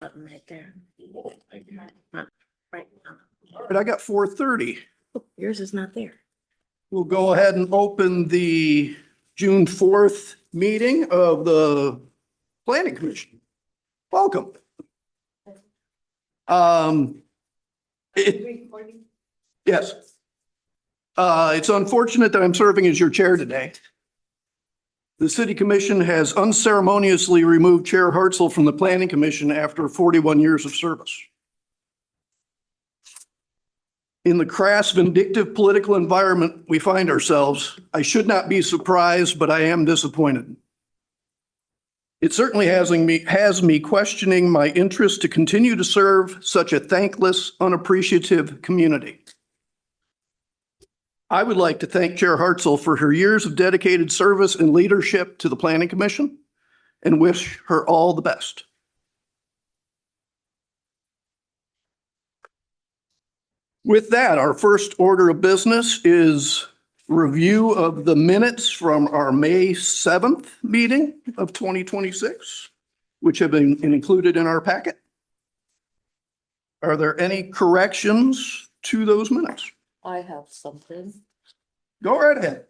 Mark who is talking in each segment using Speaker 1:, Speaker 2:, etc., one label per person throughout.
Speaker 1: Button right there.
Speaker 2: Thank you.
Speaker 1: Right.
Speaker 3: All right, I got 4:30.
Speaker 1: Oh, yours is not there.
Speaker 3: We'll go ahead and open the June 4th meeting of the Planning Commission. Welcome. Yes. It's unfortunate that I'm serving as your chair today. The City Commission has unceremoniously removed Chair Hartzell from the Planning Commission after 41 years of service. In the crass, vindictive political environment we find ourselves, I should not be surprised, but I am disappointed. It certainly has me questioning my interest to continue to serve such a thankless, unappreciative community. I would like to thank Chair Hartzell for her years of dedicated service and leadership to the Planning Commission and wish her all the best. With that, our first order of business is review of the minutes from our May 7th meeting of 2026, which have been included in our packet. Are there any corrections to those minutes?
Speaker 4: I have something.
Speaker 3: Go right ahead.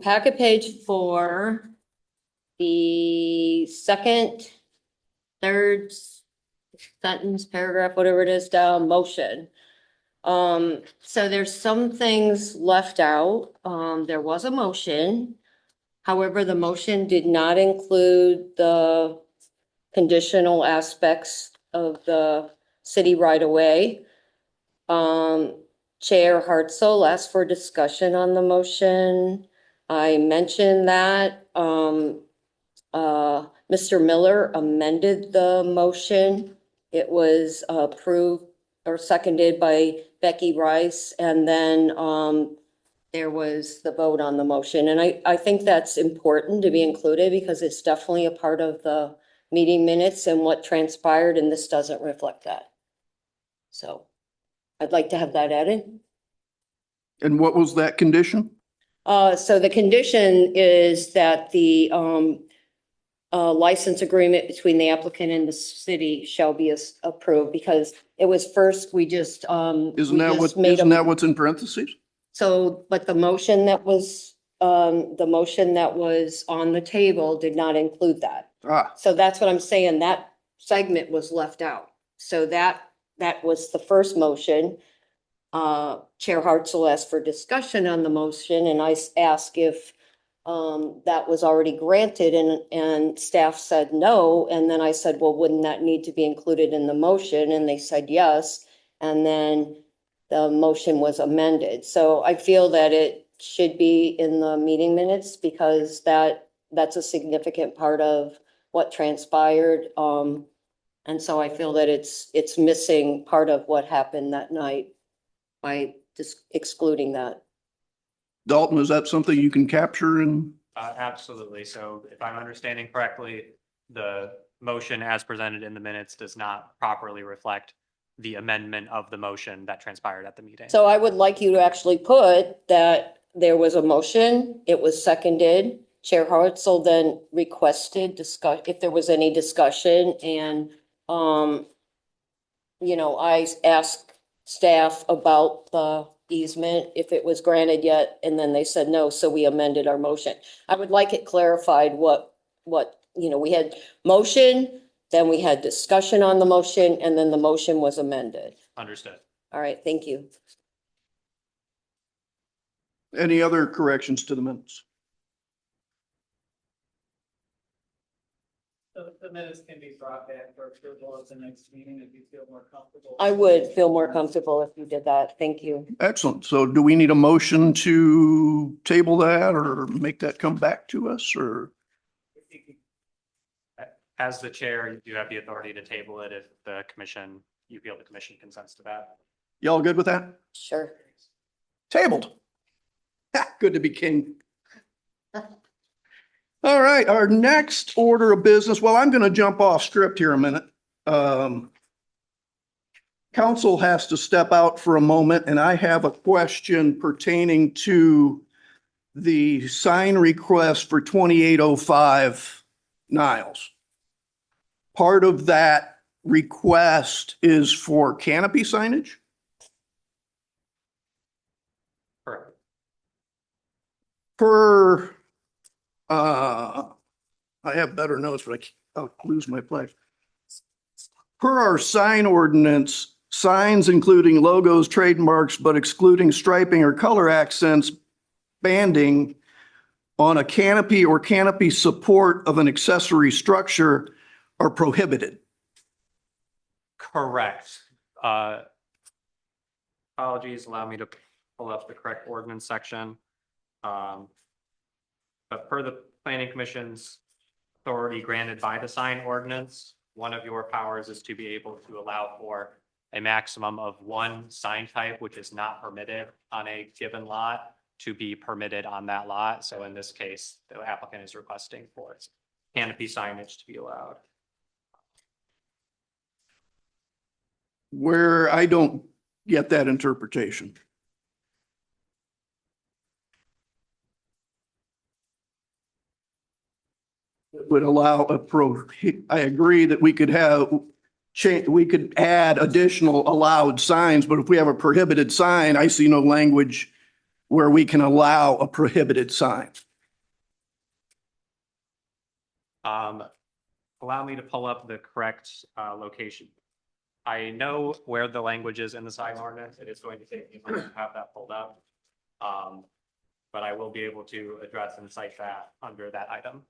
Speaker 4: Packet page 4, the second, third sentence, paragraph, whatever it is, down, motion. So there's some things left out. There was a motion. However, the motion did not include the conditional aspects of the city right away. Chair Hartzell asked for discussion on the motion. I mentioned that. Mr. Miller amended the motion. It was approved or seconded by Becky Rice, and then there was the vote on the motion. And I think that's important to be included because it's definitely a part of the meeting minutes and what transpired, and this doesn't reflect that. So I'd like to have that added.
Speaker 3: And what was that condition?
Speaker 4: So the condition is that the license agreement between the applicant and the city shall be approved, because it was first, we just,
Speaker 3: Isn't that what's in parentheses?
Speaker 4: So, but the motion that was on the table did not include that.
Speaker 3: Ah,
Speaker 4: So that's what I'm saying, that segment was left out. So that was the first motion. Chair Hartzell asked for discussion on the motion, and I asked if that was already granted, and staff said no. And then I said, well, wouldn't that need to be included in the motion? And they said yes. And then the motion was amended. So I feel that it should be in the meeting minutes because that's a significant part of what transpired. And so I feel that it's missing part of what happened that night by just excluding that.
Speaker 3: Dalton, is that something you can capture in?
Speaker 5: Absolutely. So if I'm understanding correctly, the motion as presented in the minutes does not properly reflect the amendment of the motion that transpired at the meeting.
Speaker 4: So I would like you to actually put that there was a motion, it was seconded. Chair Hartzell then requested if there was any discussion, and I asked staff about the easement, if it was granted yet, and then they said no, so we amended our motion. I would like it clarified what we had motion, then we had discussion on the motion, and then the motion was amended.
Speaker 5: Understood.
Speaker 4: All right, thank you.
Speaker 3: Any other corrections to the minutes?
Speaker 2: So the minutes can be brought back for approval at the next meeting if you feel more comfortable.
Speaker 4: I would feel more comfortable if you did that. Thank you.
Speaker 3: Excellent. So do we need a motion to table that or make that come back to us, or?
Speaker 5: As the chair, you do have the authority to table it if you feel the commission consents to that.
Speaker 3: Y'all good with that?
Speaker 4: Sure.
Speaker 3: Tabled. Good to be king. All right, our next order of business, well, I'm going to jump off script here a minute. Council has to step out for a moment, and I have a question pertaining to the sign request for 2805 Niles. part of that request is for canopy signage?
Speaker 5: Correct.
Speaker 3: Per, I have better notes, but I'll lose my place. Per our sign ordinance, signs including logos, trademarks, but excluding striping or color accents, banding on a canopy or canopy support of an accessory structure are prohibited.
Speaker 5: Correct. Apologies, allow me to pull up the correct ordinance section. But per the planning commission's authority granted by the sign ordinance, one of your powers is to be able to allow for a maximum of one sign type, which is not permitted on a given lot, to be permitted on that lot. So in this case, the applicant is requesting for its canopy signage to be allowed.
Speaker 3: Where I don't get that interpretation. It would allow I agree that we could we could add additional allowed signs, but if we have a prohibited sign, I see no language where we can allow a prohibited sign.
Speaker 5: Allow me to pull up the correct location. I know where the language is in the sign ordinance. It is going to take me a moment to have that pulled up. But I will be able to address and cite that under that item.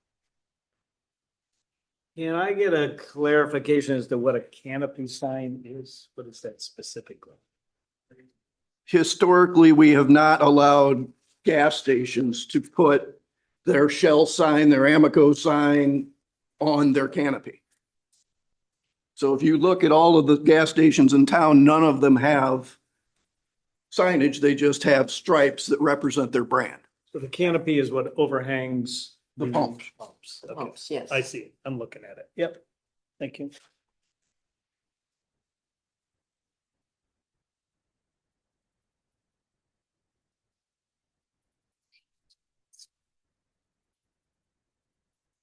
Speaker 2: Can I get a clarification as to what a canopy sign is? What is that specifically?
Speaker 3: Historically, we have not allowed gas stations to put their Shell sign, their Amoco sign on their canopy. So if you look at all of the gas stations in town, none of them have signage. They just have stripes that represent their brand.
Speaker 2: So the canopy is what overhangs
Speaker 3: The pumps.
Speaker 2: Pumps.
Speaker 4: The
Speaker 2: Okay.
Speaker 4: pumps, yes.
Speaker 2: I see it. I'm looking at it. Yep. Thank you.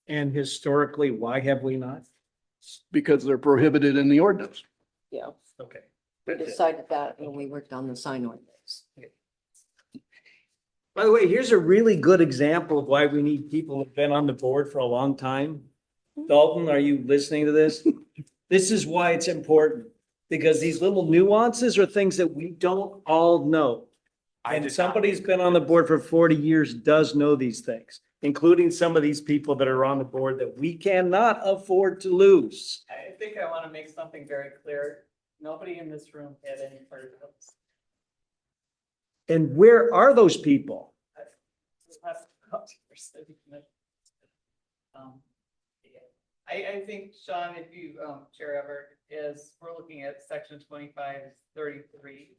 Speaker 2: And historically, why have we not?
Speaker 3: Because they're prohibited in the ordinance.
Speaker 4: Yeah,
Speaker 2: Okay.
Speaker 4: we decided that when we worked on the sign ordinance.
Speaker 2: By the way, here's a really good example of why we need people who've been on the board for a long time. Dalton, are you listening to this? This is why it's important, because these little nuances are things that we don't all know.
Speaker 5: I
Speaker 2: And
Speaker 5: did
Speaker 2: somebody who's
Speaker 5: not-
Speaker 2: been on the board for 40 years does know these things, including some of these people that are on the board that we cannot afford to lose.
Speaker 6: I think I want to make something very clear. Nobody in this room had any part of this.
Speaker 2: And where are those people?
Speaker 6: Yeah. I think, Sean, if you, Chair Everett, is, we're looking at section 2533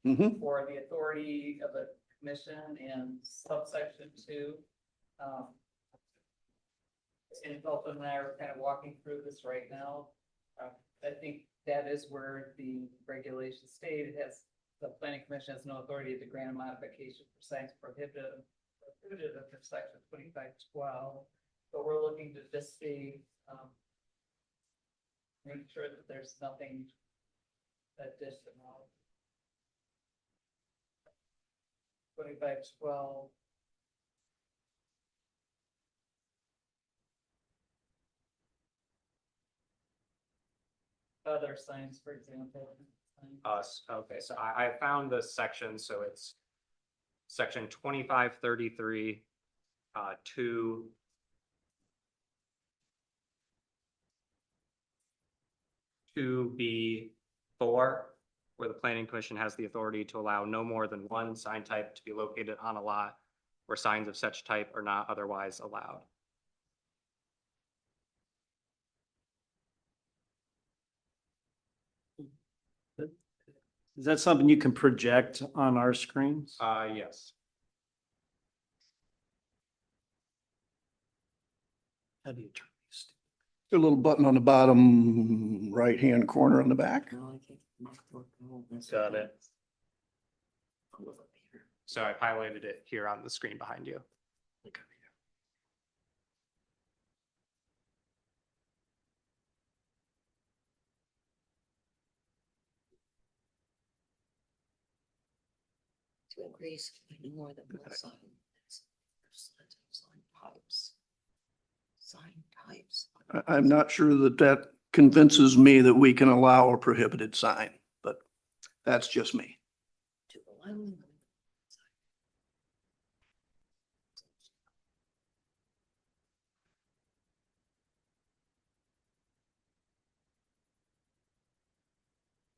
Speaker 3: Mhm.
Speaker 6: for the authority of the commission and subsection 2. And Dalton and I are kind of walking through this right now. I think that is where the regulations state it has, the planning commission has no authority to grant a modification for signs prohibited under section 2512. But we're looking to just see, make sure that there's nothing additional. 2512. Other signs, for example.
Speaker 5: Okay, so I found the section, so it's section 2533, 2. To B4, where the planning commission has the authority to allow no more than one sign type to be located on a lot where signs of such type are not otherwise allowed.
Speaker 2: Is that something you can project on our screens?
Speaker 5: Yes.
Speaker 2: How do you turn these?
Speaker 3: A little button on the bottom right-hand corner on the back.
Speaker 2: Got it.
Speaker 5: So I've highlighted it here on the screen behind you.
Speaker 4: To increase no more than one sign. Sign types. Sign types.
Speaker 3: I'm not sure that that convinces me that we can allow a prohibited sign, but that's just me.
Speaker 4: To allow.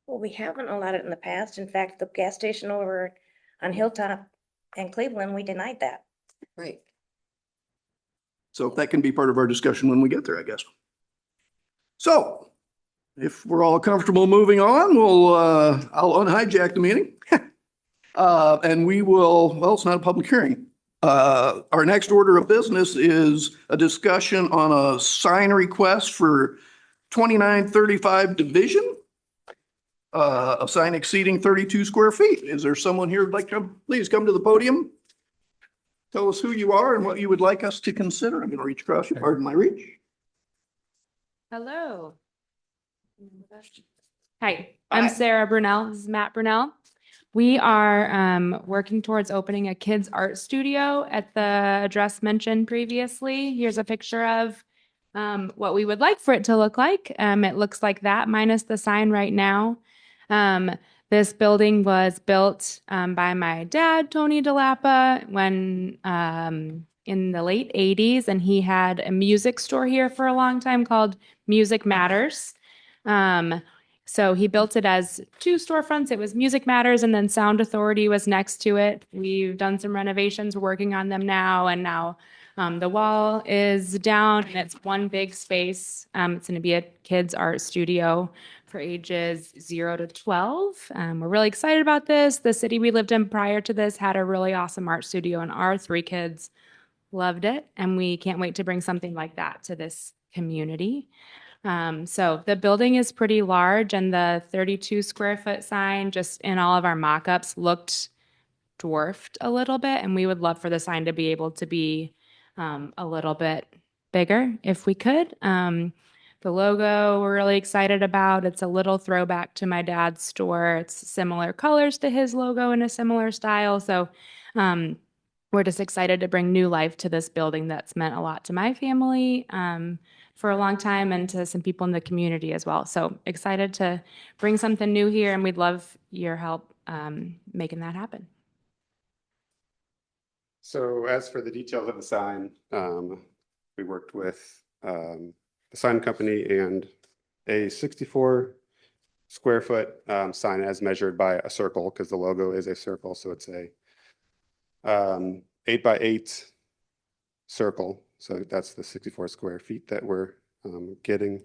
Speaker 1: Well, we haven't allowed it in the past. In fact, the gas station over on Hilltop and Cleveland, we denied that.
Speaker 4: Right.
Speaker 3: So that can be part of our discussion when we get there, I guess. So if we're all comfortable moving on, I'll unhijack the meeting. And we will, well, it's not a public hearing. Our next order of business is a discussion on a sign request for 2935 Division. A sign exceeding 32 square feet. Is there someone here who'd like to, please come to the podium? Tell us who you are and what you would like us to consider. I'm going to reach across you, pardon my reach.
Speaker 7: Hello. Hi, I'm Sarah Brunel. This is Matt Brunel. We are working towards opening a kids art studio at the address mentioned previously. Here's a picture of what we would like for it to look like. It looks like that minus the sign right now. This building was built by my dad, Tony DeLappa, when in the late 80s, and he had a music store here for a long time called Music Matters. So he built it as two storefronts. It was Music Matters, and then Sound Authority was next to it. We've done some renovations, we're working on them now, and now the wall is down and it's one big space. It's going to be a kids art studio for ages 0 to 12. We're really excited about this. The city we lived in prior to this had a really awesome art studio, and our 3 kids loved it. And we can't wait to bring something like that to this community. So the building is pretty large, and the 32 square foot sign just in all of our mock-ups looked dwarfed a little bit. And we would love for the sign to be able to be a little bit bigger if we could. The logo we're really excited about. It's a little throwback to my dad's store. It's similar colors to his logo in a similar style. So we're just excited to bring new life to this building that's meant a lot to my family for a long time, and to some people in the community as well. So excited to bring something new here, and we'd love your help making that happen.
Speaker 8: So as for the details of the sign, we worked with the sign company, and a 64 square foot sign as measured by a circle, because the logo is a circle. So it's a 8 by 8 circle. So that's the 64 square feet that we're getting.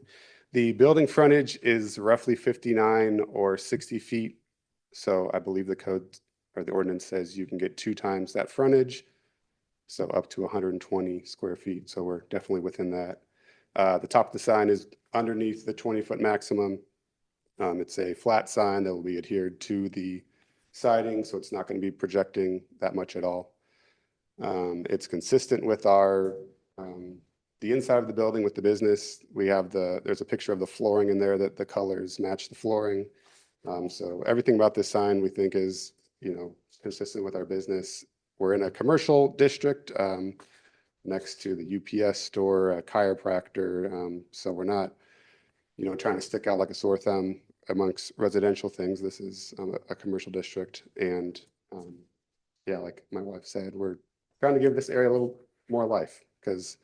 Speaker 8: The building frontage is roughly 59 or 60 feet. So I believe the code or the ordinance says you can get 2 times that frontage. So up to 120 square feet. So we're definitely within that. The top of the sign is underneath the 20-foot maximum. It's a flat sign that will be adhered to the siding, so it's not going to be projecting that much at all. It's consistent with our the inside of the building with the business. We have there's a picture of the flooring in there that the colors match the flooring. So everything about this sign we think is, consistent with our business. We're in a commercial district next to the UPS store, a chiropractor. So we're not, trying to stick out like a sore thumb amongst residential things. This is a commercial district. And yeah, like my wife said, we're trying to give this area a little more life, because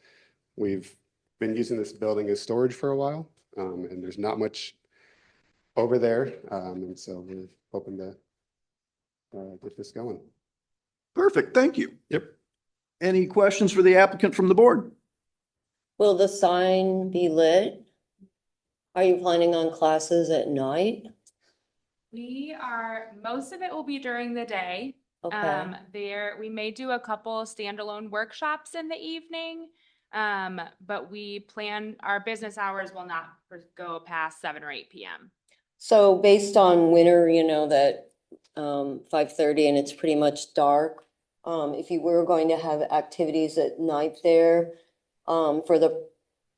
Speaker 8: we've been using this building as storage for a while, and there's not much over there. And so we're hoping to get this going.
Speaker 3: Perfect, thank you.
Speaker 8: Yep.
Speaker 3: Any questions for the applicant from the board?
Speaker 4: Will the sign be lit? Are you planning on classes at night?
Speaker 7: Most of it will be during the day.
Speaker 4: Okay.
Speaker 7: We may do a couple standalone workshops in the evening, but our business hours will not go past 7 or 8 p.m.
Speaker 4: So based on winter, that 5:30 and it's pretty much dark. If you were going to have activities at night there, for the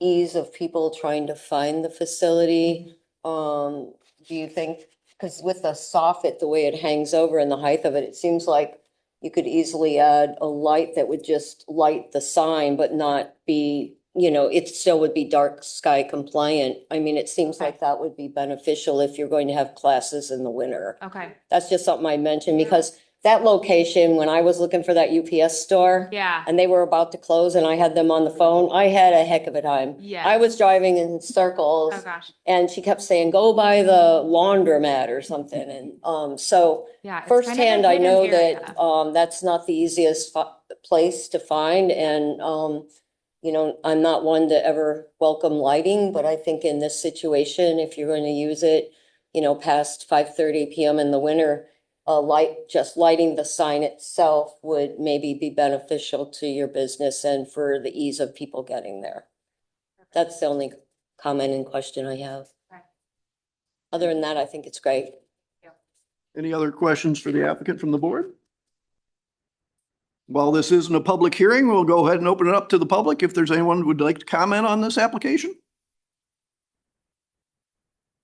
Speaker 4: ease of people trying to find the facility, do you think because with the soffit, the way it hangs over and the height of it, it seems like you could easily add a light that would just light the sign, but not be, it still would be dark sky compliant. I mean, it seems like that would be beneficial if you're going to have classes in the winter.
Speaker 7: Okay,
Speaker 4: That's just something I mentioned because that location, when I was looking for that UPS store
Speaker 7: yeah,
Speaker 4: and they were about to close and I had them on the phone, I had a heck of a time.
Speaker 7: yeah.
Speaker 4: I was driving in circles.
Speaker 7: Oh, gosh,
Speaker 4: And she kept saying, go by the laundromat or something. And so
Speaker 7: yeah. it's kind of a
Speaker 4: firsthand, I
Speaker 7: hidden
Speaker 4: know
Speaker 7: area.
Speaker 4: that that's not the easiest place to find. And, I'm not one to ever welcome lighting, but I think in this situation, if you're going to use it, past 5:30 PM in the winter, just lighting the sign itself would maybe be beneficial to your business and for the ease of people getting there. That's the only comment and question I have.
Speaker 7: Okay.
Speaker 4: Other than that, I think it's great.
Speaker 3: Any other questions for the applicant from the board? While this isn't a public hearing, we'll go ahead and open it up to the public if there's anyone who would like to comment on this application.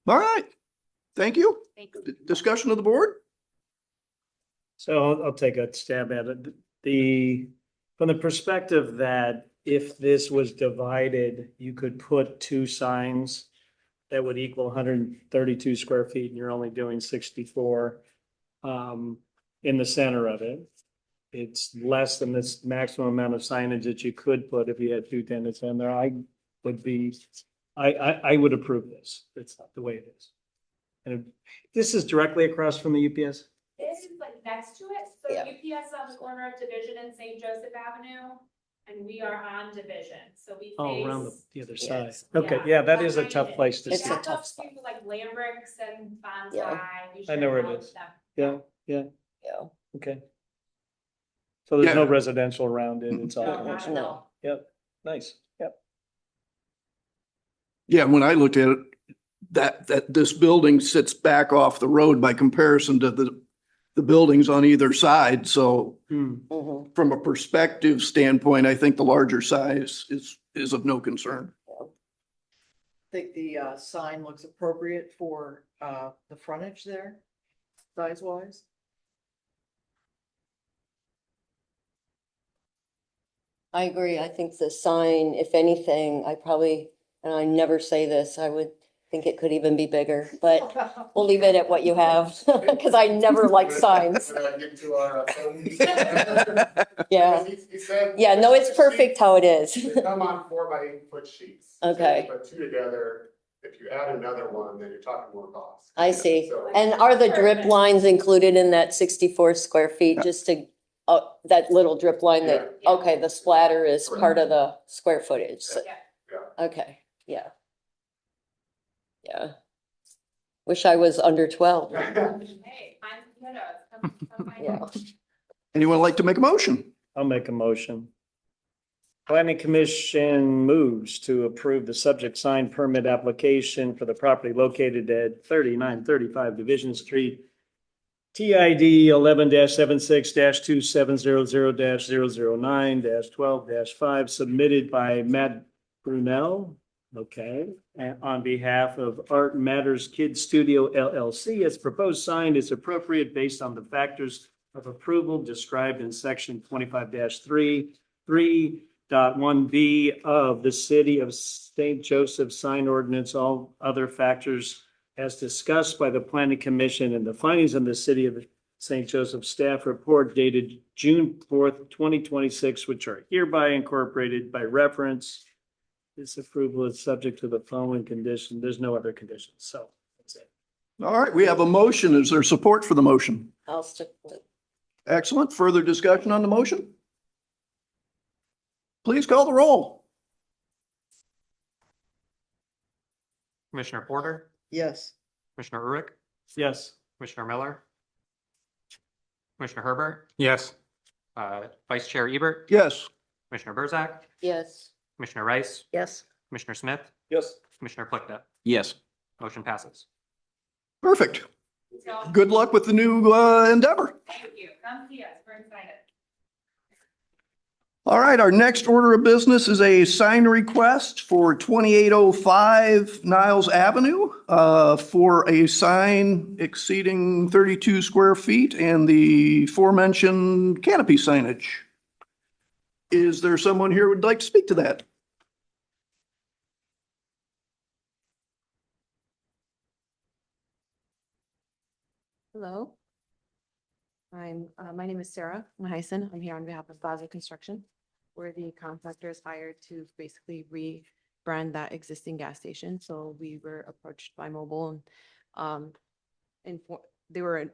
Speaker 3: All right, thank you.
Speaker 7: Thanks.
Speaker 3: Discussion of the board?
Speaker 2: So I'll take a stab at it. From the perspective that if this was divided, you could put two signs that would equal 132 square feet and you're only doing 64 in the center of it. It's less than this maximum amount of signage that you could put if you had two tenants in there. I would approve this. It's not the way it is. And this is directly across from the UPS?
Speaker 7: This is like next to it, so
Speaker 4: Yeah.
Speaker 7: UPS is on the corner of Division and St. Joseph Avenue, and we are on Division, so we
Speaker 2: Oh, around
Speaker 7: face.
Speaker 2: the other side.
Speaker 4: Yes.
Speaker 2: Okay, yeah, that is a tough place to
Speaker 4: It's
Speaker 2: see.
Speaker 4: a
Speaker 7: That
Speaker 4: tough
Speaker 7: goes
Speaker 4: spot.
Speaker 7: to like Lambricks and Bonds
Speaker 4: Yeah.
Speaker 7: High. We
Speaker 2: I
Speaker 7: share
Speaker 2: know where it
Speaker 7: all of
Speaker 2: is.
Speaker 7: them.
Speaker 2: Yeah,
Speaker 4: Yeah.
Speaker 2: okay. So there's no
Speaker 3: Yeah.
Speaker 2: residential around it, it's all
Speaker 7: No, not
Speaker 2: commercial.
Speaker 7: at
Speaker 4: No.
Speaker 7: all.
Speaker 2: Yep, nice, yep.
Speaker 3: Yeah, when I looked at it, that this building sits back off the road by comparison to the buildings on either side. So
Speaker 4: Mhm.
Speaker 3: from a perspective standpoint, I think the larger size is of no concern.
Speaker 9: Think the sign looks appropriate for the frontage there, size wise.
Speaker 4: I agree. I think the sign, if anything, and I never say this, I would think it could even be bigger, but we'll leave it at what you have, because I never like signs. Yeah. Yeah, no, it's perfect how it is.
Speaker 8: They come on 4x8 sheets. So
Speaker 4: Okay.
Speaker 8: you put two together, if you add another one, then you're talking more cost.
Speaker 4: I see.
Speaker 8: So-
Speaker 4: And are the drip lines included in that 64 square feet, just to, that little drip line that,
Speaker 7: Yeah.
Speaker 4: okay, the splatter is part of the square footage. So-
Speaker 7: Yeah.
Speaker 4: Okay, yeah. Yeah. Wish I was under 12.
Speaker 7: Hey, find some kiddos. Come find
Speaker 4: Yeah.
Speaker 7: them.
Speaker 3: Anyone like to make a motion?
Speaker 2: I'll make a motion. Planning Commission moves to approve the subject sign permit application for the property located at 3935 Division Street, TID 11-76-2700-009-12-5, submitted by Matt Brunel, okay, and on behalf of Art Matters Kids Studio LLC. As proposed sign is appropriate based on the factors of approval described in section 25-3.1B of the City of St. Joseph sign ordinance, all other factors as discussed by the Planning Commission and the findings in the City of St. Joseph staff report dated June 4th, 2026, which are hereby incorporated by reference. This approval is subject to the following condition. There's no other conditions, so that's it.
Speaker 3: All right, we have a motion. Is there support for the motion?
Speaker 4: I'll stick with it.
Speaker 3: Excellent. Further discussion on the motion? Please call the roll.
Speaker 5: Commissioner Porter,
Speaker 9: Yes.
Speaker 5: Commissioner Urich,
Speaker 2: Yes.
Speaker 5: Commissioner Miller, Commissioner Herbert,
Speaker 10: Yes.
Speaker 5: Vice Chair Ebert,
Speaker 3: Yes.
Speaker 5: Commissioner Burzak,
Speaker 4: Yes.
Speaker 5: Commissioner Rice,
Speaker 1: Yes.
Speaker 5: Commissioner Smith,
Speaker 2: Yes.
Speaker 5: Commissioner Plickett.
Speaker 10: Yes.
Speaker 5: Motion passes.
Speaker 3: Perfect.
Speaker 7: So,
Speaker 3: Good luck with the new endeavor.
Speaker 7: thank you. Come see us. We're excited.
Speaker 3: All right, our next order of business is a sign request for 2805 Niles Avenue for a sign exceeding 32 square feet and the aforementioned canopy signage. Is there someone here who would like to speak to that?
Speaker 10: Hello. My name is Sarah Mahyson. I'm here on behalf of Plaza Construction. We're the contractors hired to basically rebrand that existing gas station. So we were approached by Mobile and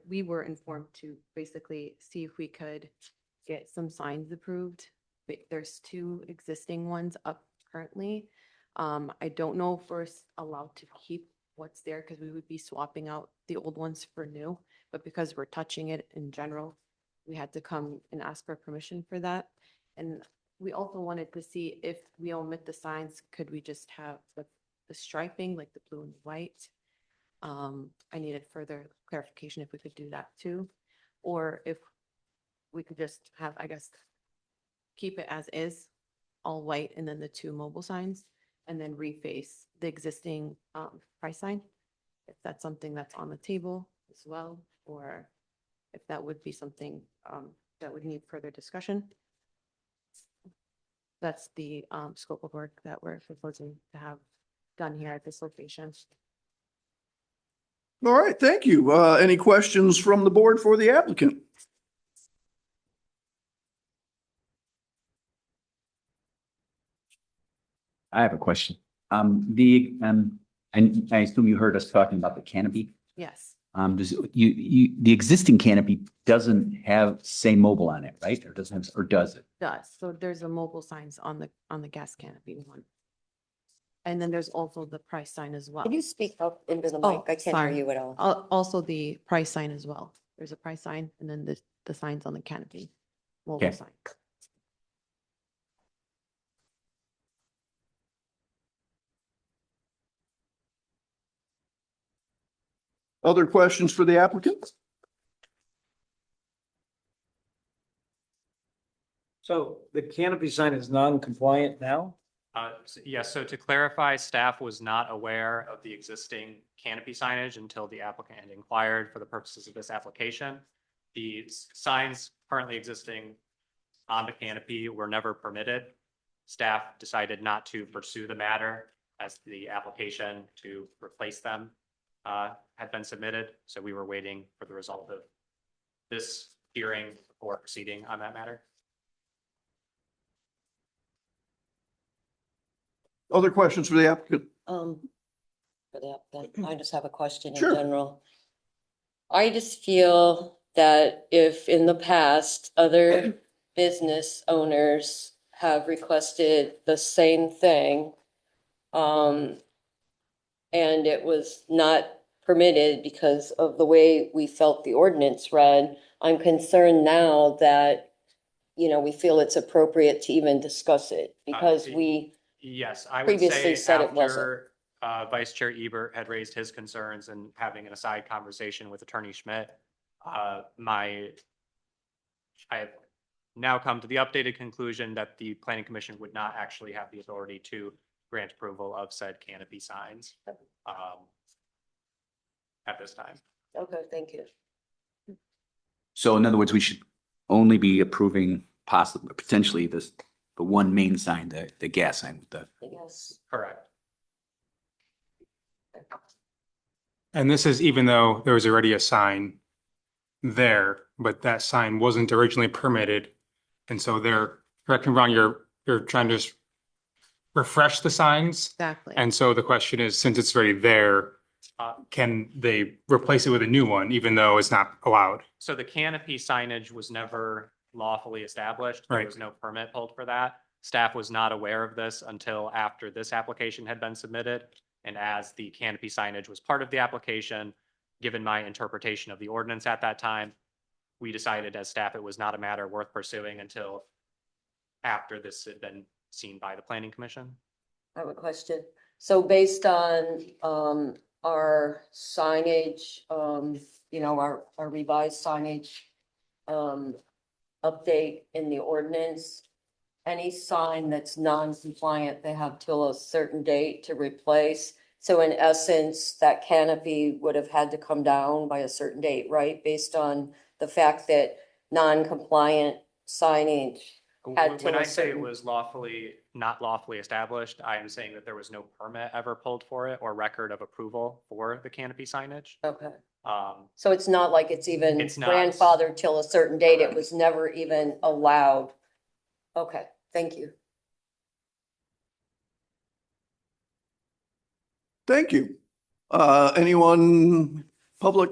Speaker 10: we were informed to basically see if we could get some signs approved. But there's 2 existing ones up currently. I don't know if we're allowed to keep what's there because we would be swapping out the old ones for new. But because we're touching it in general, we had to come and ask for permission for that. And we also wanted to see if we omit the signs, could we just have the striping, like the blue and white? I needed further clarification if we could do that too, or if we could just have, I guess, keep it as is, all white, and then the 2 mobile signs, and then reface the existing price sign. If that's something that's on the table as well, or if that would be something that would need further discussion. That's the scope of work that we're proposing to have done here at this location.
Speaker 3: All right, thank you. Any questions from the board for the applicant?
Speaker 11: I have a question. And I assume you heard us talking about the canopy.
Speaker 10: Yes,
Speaker 11: The existing canopy doesn't have say mobile on it, right? Or doesn't have, or does it?
Speaker 10: does. So there's a mobile signs on the gas canopy one. And then there's also the price sign as well.
Speaker 4: Can you speak up into the
Speaker 10: Oh,
Speaker 4: mic? I can't hear
Speaker 10: sorry.
Speaker 4: you at all.
Speaker 10: Also the price sign as well. There's a price sign and then the signs on the canopy. Mobile
Speaker 11: Okay.
Speaker 10: sign.
Speaker 3: Other questions for the applicant?
Speaker 2: So the canopy sign is non-compliant now?
Speaker 5: Yes, so to clarify, staff was not aware of the existing canopy signage until the applicant had inquired for the purposes of this application. The signs currently existing on the canopy were never permitted. Staff decided not to pursue the matter as the application to replace them had been submitted. So we were waiting for the result of this hearing before proceeding on that matter.
Speaker 3: Other questions for the applicant?
Speaker 4: For the applicant, I just have a question in
Speaker 3: Sure.
Speaker 4: general. I just feel that if in the past, other business owners have requested the same thing, and it was not permitted because of the way we felt the ordinance read, I'm concerned now that, we feel it's appropriate to even discuss it because we
Speaker 5: Yes, I would
Speaker 4: previously
Speaker 5: say
Speaker 4: said it wasn't.
Speaker 5: after Vice Chair Ebert had raised his concerns and having an aside conversation with Attorney Schmidt, I have now come to the updated conclusion that the Planning Commission would not actually have the authority to grant approval of said canopy signs at this time.
Speaker 4: Okay, thank you.
Speaker 11: So in other words, we should only be approving possibly, potentially the one main sign, the gas sign with the.
Speaker 4: Yes.
Speaker 5: Correct.
Speaker 12: And this is even though there was already a sign there, but that sign wasn't originally permitted. And so correct me if I'm wrong, you're trying to just refresh the signs.
Speaker 10: Exactly.
Speaker 12: And so the question is, since it's already there, can they replace it with a new one, even though it's not allowed?
Speaker 5: So the canopy signage was never lawfully established. There
Speaker 12: Right.
Speaker 5: was no permit pulled for that. Staff was not aware of this until after this application had been submitted. And as the canopy signage was part of the application, given my interpretation of the ordinance at that time, we decided as staff it was not a matter worth pursuing until after this had been seen by the Planning Commission.
Speaker 4: I have a question. So based on our signage, our revised signage update in the ordinance, any sign that's non-compliant, they have till a certain date to replace. So in essence, that canopy would have had to come down by a certain date, right? Based on the fact that non-compliant signage had
Speaker 5: When
Speaker 4: to
Speaker 5: I
Speaker 4: a
Speaker 5: say it
Speaker 4: certain-
Speaker 5: was lawfully, not lawfully established, I am saying that there was no permit ever pulled for it or record of approval for the canopy signage.
Speaker 4: Okay,
Speaker 5: Um,
Speaker 4: so it's not like it's even
Speaker 5: It's not.
Speaker 4: grandfathered till a certain date. It was never even allowed. Okay, thank you.
Speaker 3: Thank you. Anyone public?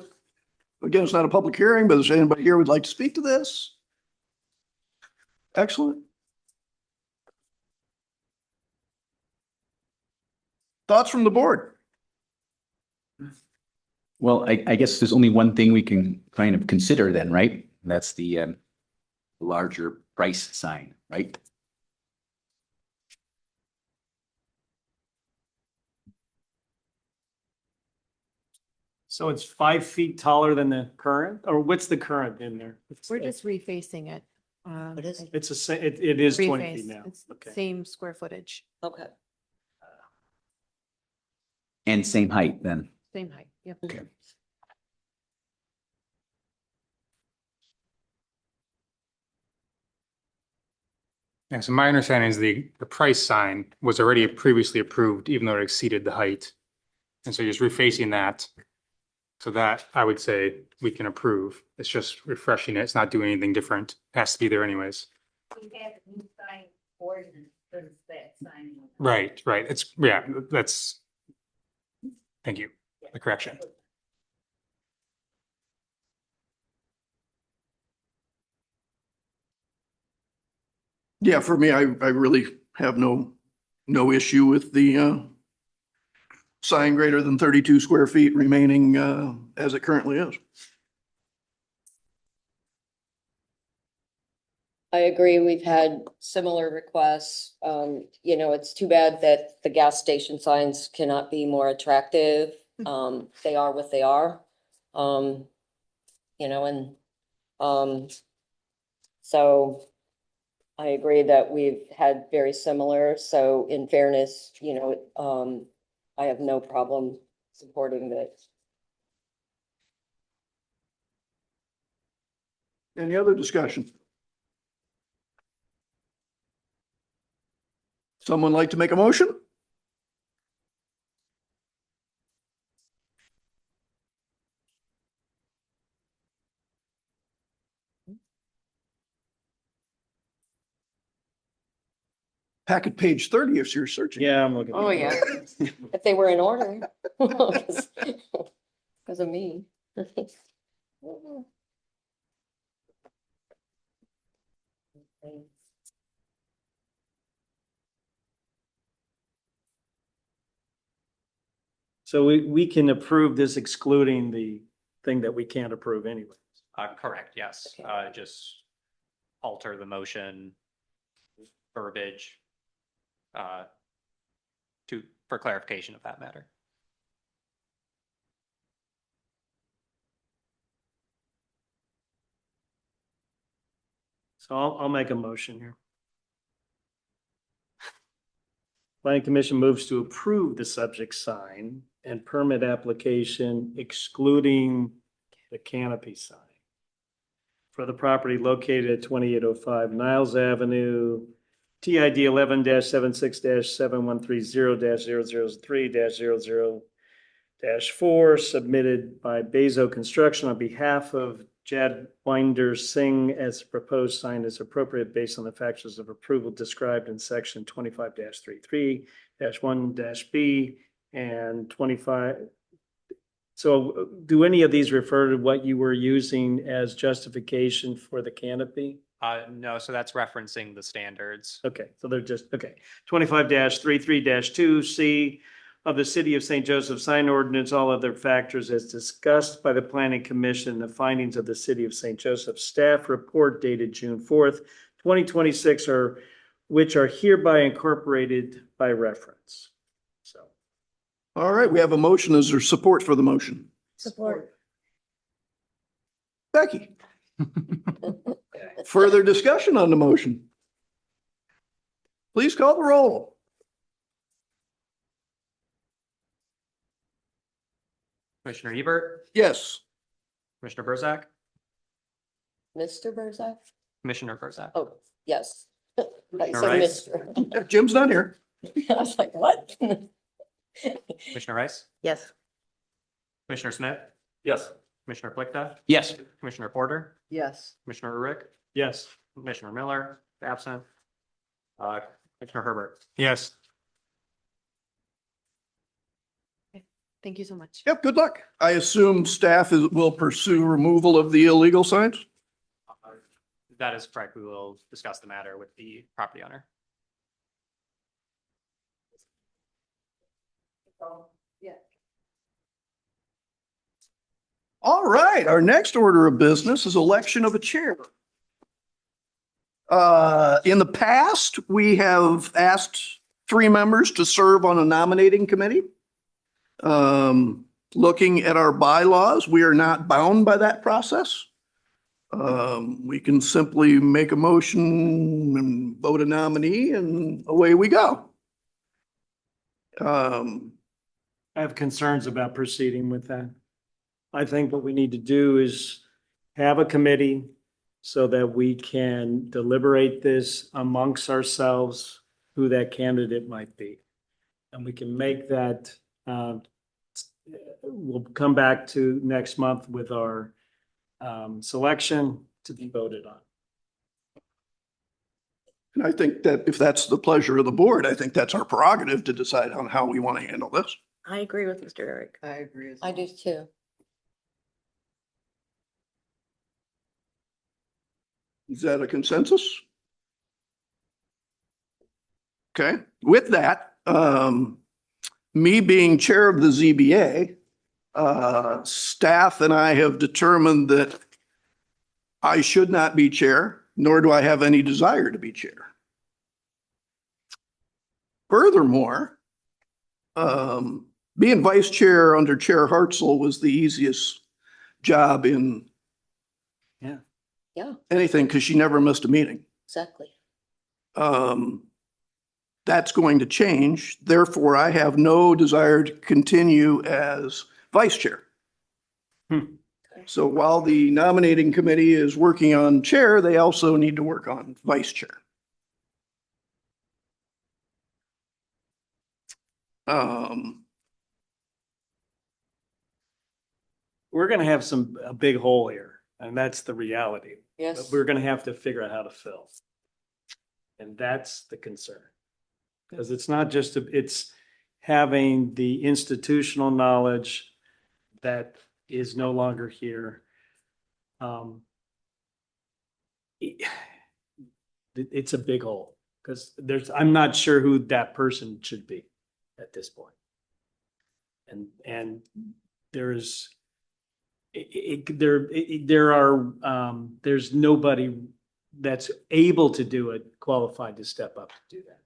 Speaker 3: Again, it's not a public hearing, but is anybody here would like to speak to this? Excellent. Thoughts from the board?
Speaker 11: Well, I guess there's only one thing we can kind of consider then, right? That's the larger price sign, right?
Speaker 2: So it's 5 feet taller than the current, or what's the current in there?
Speaker 10: We're just refacing it.
Speaker 4: What is it?
Speaker 2: It's it is 20 feet
Speaker 10: Reface.
Speaker 2: now.
Speaker 10: It's
Speaker 2: Okay.
Speaker 10: same square footage,
Speaker 4: Okay.
Speaker 11: And same height then.
Speaker 10: same height. Yep.
Speaker 11: Okay.
Speaker 12: Yeah, so my understanding is the price sign was already previously approved, even though it exceeded the height. And so just refacing that. So that I would say we can approve. It's just refreshing it. It's not doing anything different. It has to be there anyways.
Speaker 1: We have a new sign ordinance, since that sign.
Speaker 12: Right, right. It's, yeah, that's, thank you, the correction.
Speaker 3: Yeah, for me, I really have no issue with the sign greater than 32 square feet remaining as it currently is.
Speaker 4: I agree. We've had similar requests. You know, it's too bad that the gas station signs cannot be more attractive. They are what they are. You know, and so I agree that we've had very similar. So in fairness, you know, I have no problem supporting this.
Speaker 3: Any other discussion? Someone like to make a motion? Packet page 30 if you're searching.
Speaker 2: Yeah, I'm looking.
Speaker 4: Oh, yeah. If they were in order. Because of me.
Speaker 2: So we can approve this excluding the thing that we can't approve anyway.
Speaker 5: correct, yes.
Speaker 4: Okay.
Speaker 5: Just alter the motion verbiage for clarification of that matter.
Speaker 2: So I'll make a motion here. Planning Commission moves to approve the subject sign and permit application excluding the canopy sign for the property located at 2805 Niles Avenue, TID 11-76-7130-003-00-4, submitted by Bezo Construction on behalf of Jad Winder Singh as proposed sign is appropriate based on the factors of approval described in section 25-33-1-B and 25. So do any of these refer to what you were using as justification for the canopy?
Speaker 5: No, so that's referencing the standards.
Speaker 2: Okay, so they're just, okay. 25-33-2C of the City of St. Joseph sign ordinance, all other factors as discussed by the Planning Commission, the findings of the City of St. Joseph staff report dated June 4th, 2026 are, which are hereby incorporated by reference. So.
Speaker 3: All right, we have a motion. Is there support for the motion?
Speaker 1: Support.
Speaker 3: Becky? Further discussion on the motion? Please call the roll.
Speaker 5: Commissioner Ebert,
Speaker 3: Yes.
Speaker 5: Commissioner Burzak,
Speaker 4: Mr. Burzak?
Speaker 5: Commissioner Burzak.
Speaker 4: Oh, yes. I
Speaker 5: Commissioner
Speaker 4: said
Speaker 5: Rice?
Speaker 4: Mr.
Speaker 3: Jim's not here.
Speaker 4: I was like, what?
Speaker 5: Commissioner Rice,
Speaker 1: Yes.
Speaker 5: Commissioner Smith,
Speaker 2: Yes.
Speaker 5: Commissioner Plicta,
Speaker 11: Yes.
Speaker 5: Commissioner Porter,
Speaker 9: Yes.
Speaker 5: Commissioner Urick,
Speaker 2: Yes.
Speaker 5: Commissioner Miller, absent. Commissioner Herbert.
Speaker 12: Yes.
Speaker 10: Thank you so much.
Speaker 3: Yep, good luck. I assume staff will pursue removal of the illegal signs?
Speaker 5: That is correct. We will discuss the matter with the property owner.
Speaker 9: Yeah.
Speaker 3: All right, our next order of business is election of a chair. In the past, we have asked 3 members to serve on a nominating committee. Looking at our bylaws, we are not bound by that process. We can simply make a motion and vote a nominee and away we go.
Speaker 2: I have concerns about proceeding with that. I think what we need to do is have a committee so that we can deliberate this amongst ourselves, who that candidate might be. And we can make that, we'll come back to next month with our selection to be voted on.
Speaker 3: And I think that if that's the pleasure of the board, I think that's our prerogative to decide on how we want to handle this.
Speaker 1: I agree with Mr. Eric.
Speaker 9: I agree. as
Speaker 4: I
Speaker 9: well.
Speaker 4: do too.
Speaker 3: Is that a consensus? Okay, with that, me being chair of the ZBA, staff and I have determined that I should not be chair, nor do I have any desire to be chair. Furthermore, being vice chair under Chair Hartzell was the easiest job in
Speaker 4: Yeah,
Speaker 3: anything because she never missed a meeting.
Speaker 4: exactly.
Speaker 3: That's going to change. Therefore, I have no desire to continue as vice chair. So while the nominating committee is working on chair, they also need to work on vice chair.
Speaker 2: We're gonna have a big hole here, and that's the reality. But
Speaker 4: Yes.
Speaker 2: we're gonna have to figure out how to fill. And that's the concern. Because it's not just, it's having the institutional knowledge that is no longer here. It's a big hole, because I'm not sure who that person should be at this point. And there's nobody that's able to do it, qualified to step up to do that.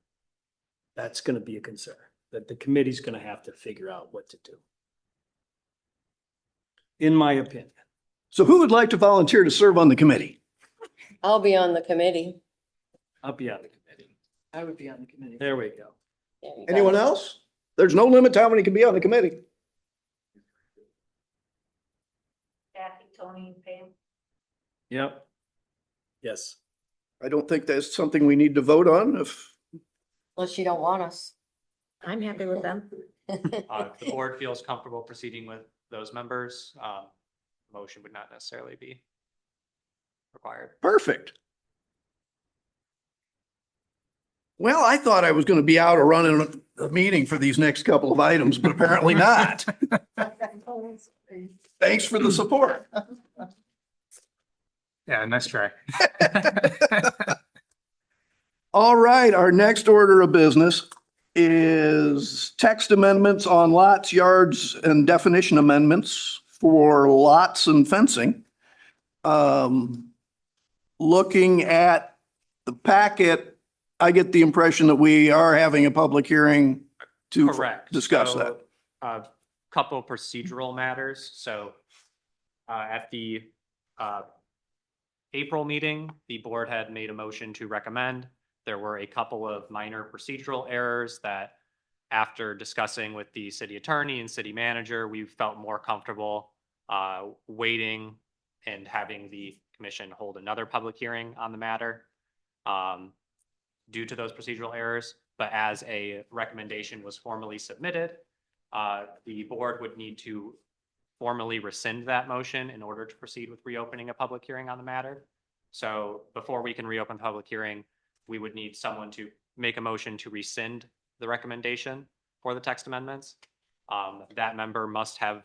Speaker 2: That's gonna be a concern, that the committee's gonna have to figure out what to do. In my opinion.
Speaker 3: So who would like to volunteer to serve on the committee?
Speaker 4: I'll be on the committee.
Speaker 2: I'll be on the committee.
Speaker 9: I would be on the committee.
Speaker 2: There we go.
Speaker 4: Yeah, you
Speaker 3: Anyone
Speaker 4: got it.
Speaker 3: else? There's no limit to how many can be on the committee.
Speaker 1: Kathy, Tony, Pam.
Speaker 2: Yep. Yes.
Speaker 3: I don't think that's something we need to vote on if,
Speaker 4: Unless you don't want us.
Speaker 1: I'm happy with them.
Speaker 5: If the board feels comfortable proceeding with those members, motion would not necessarily be required.
Speaker 3: perfect. Well, I thought I was going to be out of running a meeting for these next couple of items, but apparently not. Thanks for the support.
Speaker 12: Yeah, nice try.
Speaker 3: All right, our next order of business is text amendments on lots, yards, and definition amendments for lots and fencing. Looking at the packet, I get the impression that we are having a public hearing to
Speaker 5: Correct.
Speaker 3: discuss
Speaker 5: So,
Speaker 3: that.
Speaker 5: Couple procedural matters. So at the April meeting, the board had made a motion to recommend there were a couple of minor procedural errors that after discussing with the city attorney and city manager, we felt more comfortable waiting and having the commission hold another public hearing on the matter due to those procedural errors. But as a recommendation was formally submitted, the board would need to formally rescind that motion in order to proceed with reopening a public hearing on the matter. So before we can reopen the public hearing, we would need someone to make a motion to rescind the recommendation for the text amendments. That member must have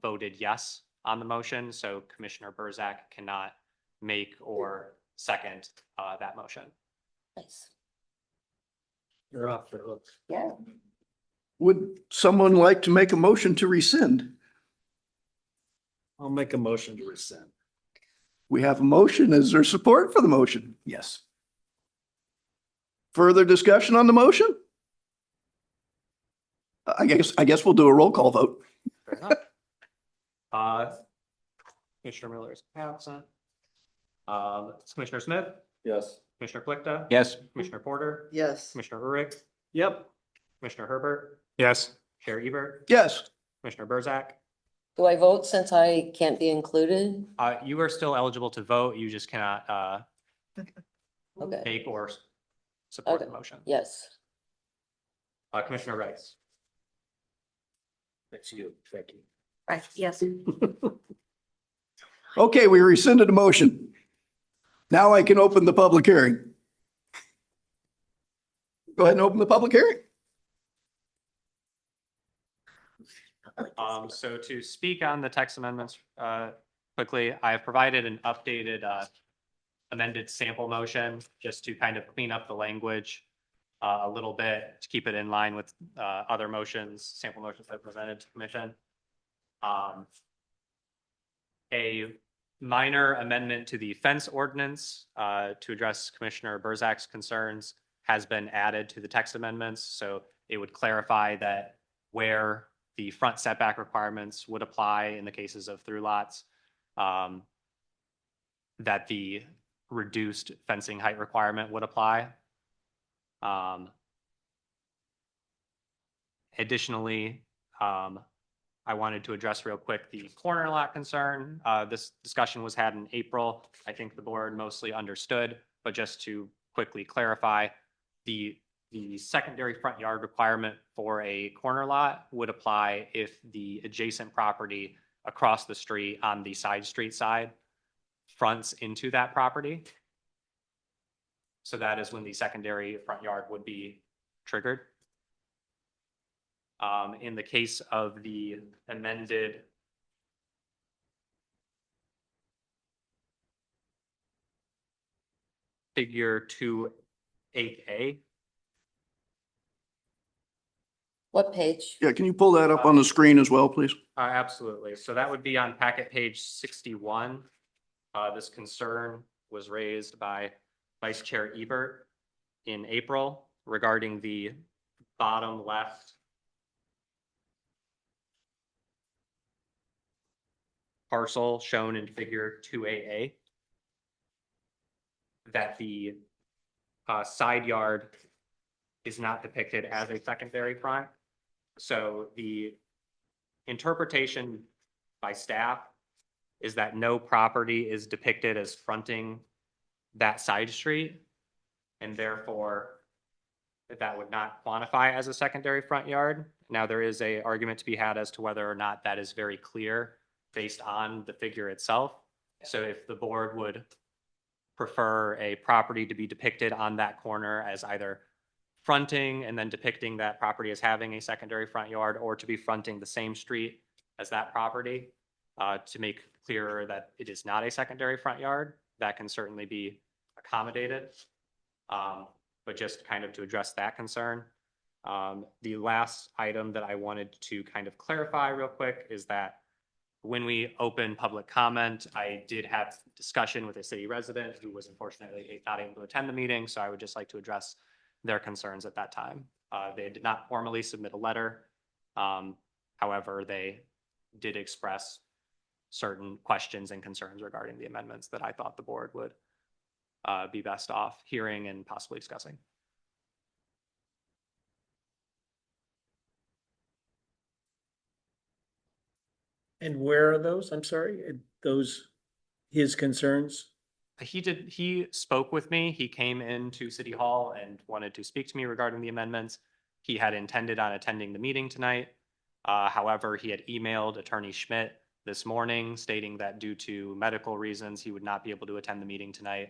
Speaker 5: voted yes on the motion, so Commissioner Burzak cannot make or second that motion.
Speaker 4: Nice.
Speaker 2: You're off the hook.
Speaker 4: Yeah.
Speaker 3: Would someone like to make a motion to rescind?
Speaker 2: I'll make a motion to rescind.
Speaker 3: We have a motion. Is there support for the motion?
Speaker 11: Yes.
Speaker 3: Further discussion on the motion? I guess we'll do a roll call vote.
Speaker 5: Fair enough. Commissioner Miller is absent. Commissioner Smith,
Speaker 2: Yes.
Speaker 5: Commissioner Plickta.
Speaker 11: Yes.
Speaker 5: Commissioner Porter,
Speaker 9: Yes.
Speaker 5: Commissioner Rurik,
Speaker 2: Yep.
Speaker 5: Commissioner Herbert,
Speaker 12: Yes.
Speaker 5: Chair Ebert,
Speaker 3: Yes.
Speaker 5: Commissioner Burzak.
Speaker 4: Do I vote since I can't be included?
Speaker 5: You are still eligible to vote. You just cannot
Speaker 4: Okay,
Speaker 5: make or support the
Speaker 4: Okay.
Speaker 5: motion.
Speaker 4: yes.
Speaker 5: Commissioner Rice.
Speaker 2: That's you, Becky.
Speaker 1: Right, yes.
Speaker 3: Okay, we rescinded the motion. Now I can open the public hearing. Go ahead and open the public hearing.
Speaker 5: So to speak on the text amendments quickly, I have provided an updated amended sample motion just to kind of clean up the language a little bit to keep it in line with other motions, sample motions I've presented to commission. A minor amendment to the fence ordinance to address Commissioner Burzak's concerns has been added to the text amendments. So it would clarify that where the front setback requirements would apply in the cases of through lots, that the reduced fencing height requirement would apply. Additionally, I wanted to address real quick the corner lot concern. This discussion was had in April. I think the board mostly understood, but just to quickly clarify, the secondary front yard requirement for a corner lot would apply if the adjacent property across the street on the side street side fronts into that property. So that is when the secondary front yard would be triggered. In the case of the amended figure 2.8a.
Speaker 4: What page?
Speaker 3: Yeah, can you pull that up on the screen as well, please?
Speaker 5: Absolutely. So that would be on packet page 61. This concern was raised by Vice Chair Ebert in April regarding the bottom left parcel shown in figure 2AA. That the side yard is not depicted as a secondary front. So the interpretation by staff is that no property is depicted as fronting that side street. And therefore, that would not quantify as a secondary front yard. Now, there is an argument to be had as to whether or not that is very clear based on the figure itself. So if the board would prefer a property to be depicted on that corner as either fronting and then depicting that property as having a secondary front yard, or to be fronting the same street as that property to make clearer that it is not a secondary front yard, that can certainly be accommodated. But just kind of to address that concern. The last item that I wanted to kind of clarify real quick is that when we open public comment, I did have discussion with a city resident who was unfortunately not able to attend the meeting. So I would just like to address their concerns at that time. They did not formally submit a letter. However, they did express certain questions and concerns regarding the amendments that I thought the board would be best off hearing and possibly discussing.
Speaker 2: And where are those? I'm sorry, those, his concerns?
Speaker 5: He spoke with me. He came into City Hall and wanted to speak to me regarding the amendments. He had intended on attending the meeting tonight. However, he had emailed Attorney Schmidt this morning stating that due to medical reasons, he would not be able to attend the meeting tonight.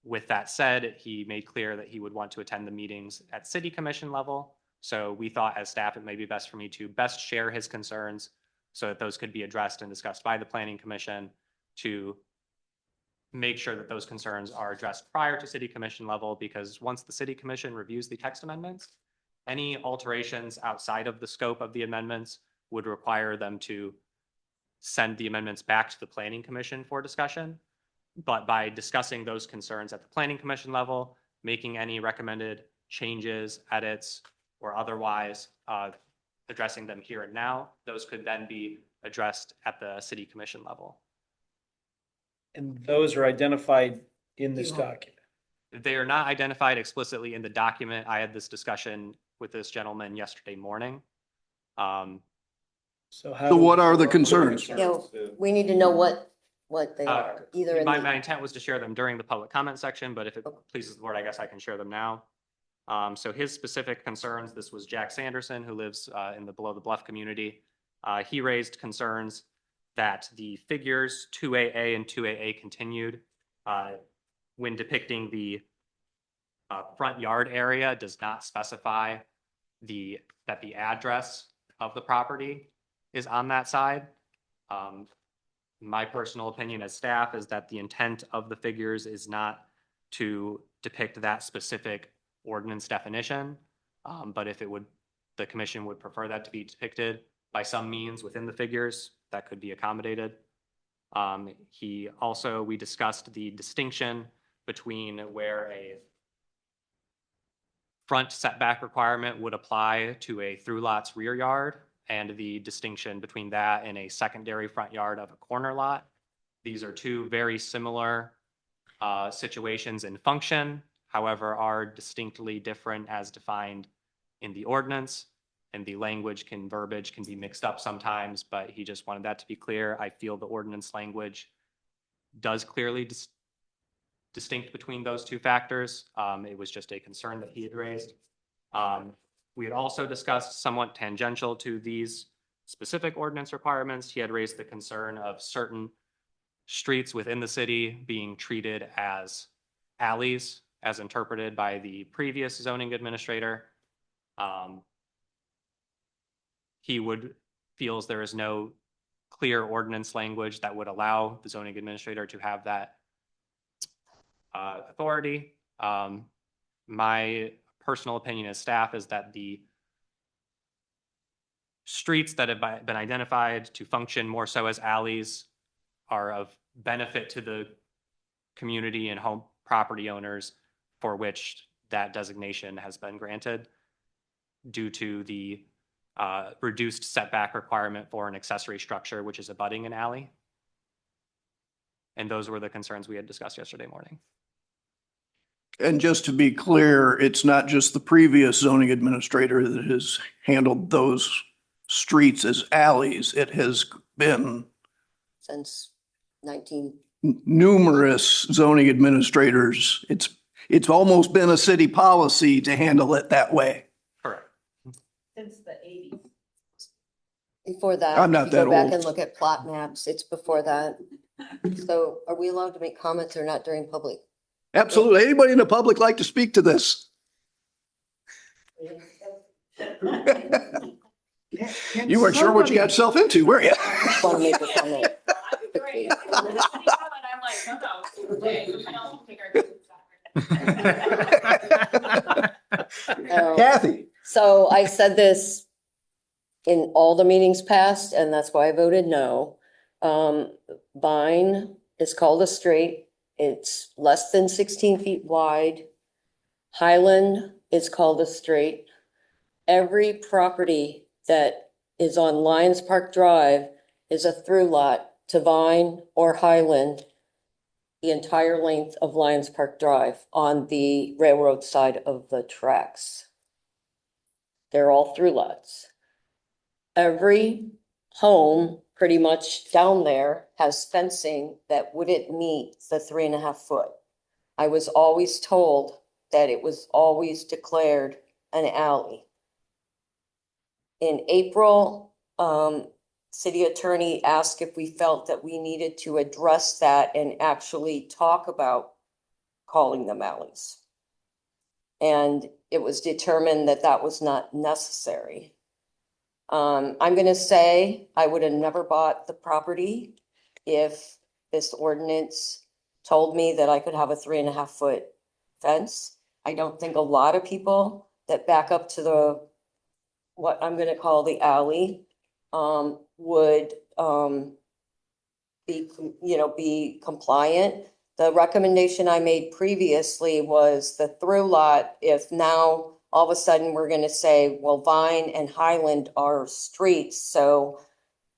Speaker 5: With that said, he made clear that he would want to attend the meetings at City Commission level. So we thought as staff, it may be best for me to best share his concerns so that those could be addressed and discussed by the Planning Commission to make sure that those concerns are addressed prior to City Commission level, because once the City Commission reviews the text amendments, any alterations outside of the scope of the amendments would require them to send the amendments back to the Planning Commission for discussion. But by discussing those concerns at the Planning Commission level, making any recommended changes, edits, or otherwise addressing them here and now, those could then be addressed at the City Commission level.
Speaker 2: And those are identified in this document.
Speaker 5: They are not identified explicitly in the document. I had this discussion with this gentleman yesterday morning.
Speaker 2: So how?
Speaker 3: So what are the concerns?
Speaker 4: You know, we need to know what they are, either in
Speaker 5: My
Speaker 4: the,
Speaker 5: intent was to share them during the public comment section, but if it pleases the board, I guess I can share them now. So his specific concerns, this was Jack Sanderson, who lives in the Below the Bluff community. He raised concerns that the figures 2AA and 2AA continued when depicting the front yard area does not specify that the address of the property is on that side. My personal opinion as staff is that the intent of the figures is not to depict that specific ordinance definition. But if the commission would prefer that to be depicted by some means within the figures, that could be accommodated. We discussed the distinction between where a front setback requirement would apply to a through lot's rear yard and the distinction between that and a secondary front yard of a corner lot. These are two very similar situations in function, however, are distinctly different as defined in the ordinance. And the verbiage can be mixed up sometimes, but he just wanted that to be clear. I feel the ordinance language does clearly distinct between those two factors. It was just a concern that he had raised. We had also discussed, somewhat tangential to these specific ordinance requirements, he had raised the concern of certain streets within the city being treated as alleys, as interpreted by the previous zoning administrator. He feels there is no clear ordinance language that would allow the zoning administrator to have that authority. My personal opinion as staff is that the streets that have been identified to function more so as alleys are of benefit to the community and home property owners for which that designation has been granted due to the reduced setback requirement for an accessory structure, which is abutting an alley. And those were the concerns we had discussed yesterday morning.
Speaker 3: And just to be clear, it's not just the previous zoning administrator that has handled those streets as alleys. It has been
Speaker 4: since 19.
Speaker 3: numerous zoning administrators. It's almost been a city policy to handle it that way.
Speaker 5: Correct.
Speaker 6: Since the 80s.
Speaker 4: Before that.
Speaker 3: I'm not
Speaker 4: if you go
Speaker 3: that
Speaker 4: back
Speaker 3: old.
Speaker 4: and look at plot maps, it's before that. So are we allowed to make comments or not during public?
Speaker 3: Absolutely. Anybody in the public like to speak to this? You weren't sure what you got yourself into, were you?
Speaker 4: Want to make a comment?
Speaker 3: Kathy.
Speaker 4: So I said this in all the meetings past, and that's why I voted no. Vine is called a straight. It's less than 16 feet wide. Highland is called a straight. Every property that is on Lions Park Drive is a through lot to Vine or Highland, the entire length of Lions Park Drive on the railroad side of the tracks. They're all through lots. Every home pretty much down there has fencing that wouldn't meet the 3.5 foot. I was always told that it was always declared an alley. In April, city attorney asked if we felt that we needed to address that and actually talk about calling them alleys. And it was determined that that was not necessary. I'm gonna say I would have never bought the property if this ordinance told me that I could have a 3.5 foot fence. I don't think a lot of people that back up to the, what I'm gonna call the alley, would, be, be compliant. The recommendation I made previously was the through lot, if now all of a sudden we're gonna say, well, Vine and Highland are streets, so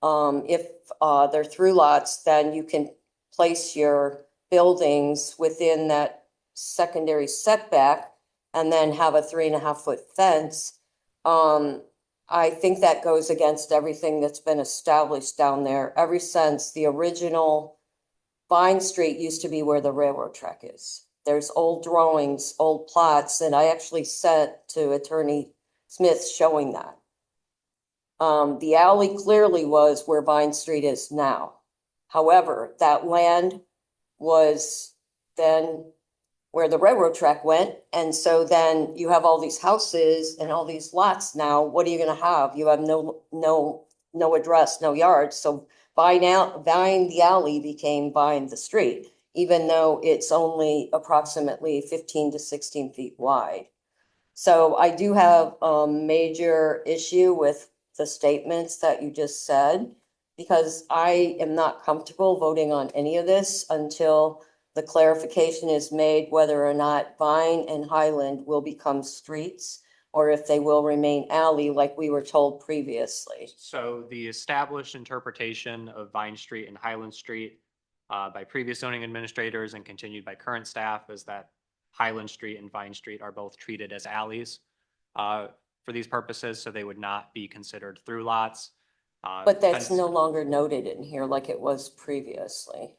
Speaker 4: if they're through lots, then you can place your buildings within that secondary setback and then have a 3.5 foot fence. I think that goes against everything that's been established down there ever since the original Vine Street used to be where the railroad track is. There's old drawings, old plots, and I actually sent to Attorney Smith showing that. The alley clearly was where Vine Street is now. However, that land was then where the railroad track went. And so then you have all these houses and all these lots now. What are you gonna have? You have no address, no yard. So Vine the alley became Vine the street, even though it's only approximately 15 to 16 feet wide. So I do have a major issue with the statements that you just said, because I am not comfortable voting on any of this until the clarification is made whether or not Vine and Highland will become streets or if they will remain alley like we were told previously.
Speaker 5: So the established interpretation of Vine Street and Highland Street by previous zoning administrators and continued by current staff is that Highland Street and Vine Street are both treated as alleys for these purposes, so they would not be considered through lots.
Speaker 4: But that's no longer noted in here like it was previously.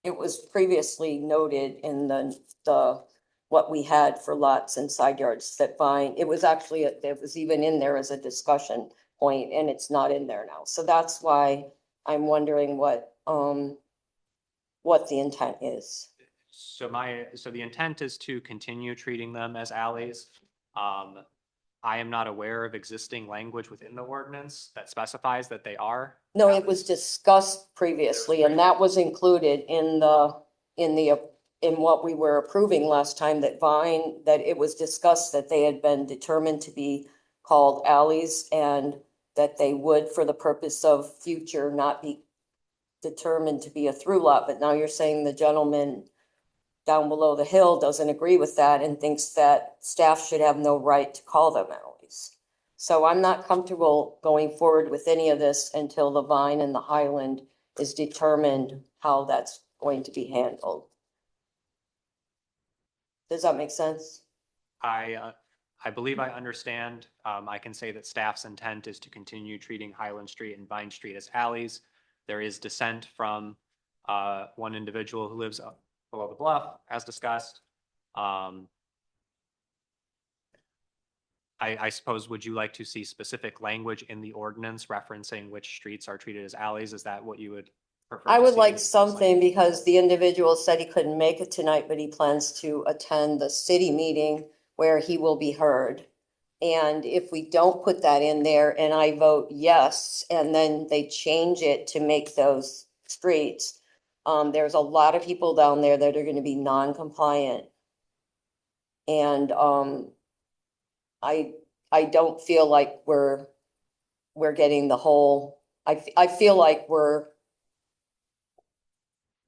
Speaker 4: It was previously noted in the what we had for lots and side yards that Vine, it was actually, it was even in there as a discussion point, and it's not in there now. So that's why I'm wondering what the intent is.
Speaker 5: So the intent is to continue treating them as alleys. I am not aware of existing language within the ordinance that specifies that they are.
Speaker 4: No, it was discussed previously, and that was included in what we were approving last time, that Vine, that it was discussed that they had been determined to be called alleys and that they would, for the purpose of future, not be determined to be a through lot. But now you're saying the gentleman down below the hill doesn't agree with that and thinks that staff should have no right to call them alleys. So I'm not comfortable going forward with any of this until the Vine and the Highland is determined how that's going to be handled. Does that make sense?
Speaker 5: I believe I understand. I can say that staff's intent is to continue treating Highland Street and Vine Street as alleys. There is dissent from one individual who lives up below the bluff, as discussed. I suppose, would you like to see specific language in the ordinance referencing which streets are treated as alleys? Is that what you would prefer?
Speaker 4: I
Speaker 5: to
Speaker 4: would
Speaker 5: see?
Speaker 4: like something, because the individual said he couldn't make it tonight, but he plans to attend the city meeting where he will be heard. And if we don't put that in there and I vote yes, and then they change it to make those streets, there's a lot of people down there that are going to be non-compliant. And I don't feel like we're getting the whole, I feel like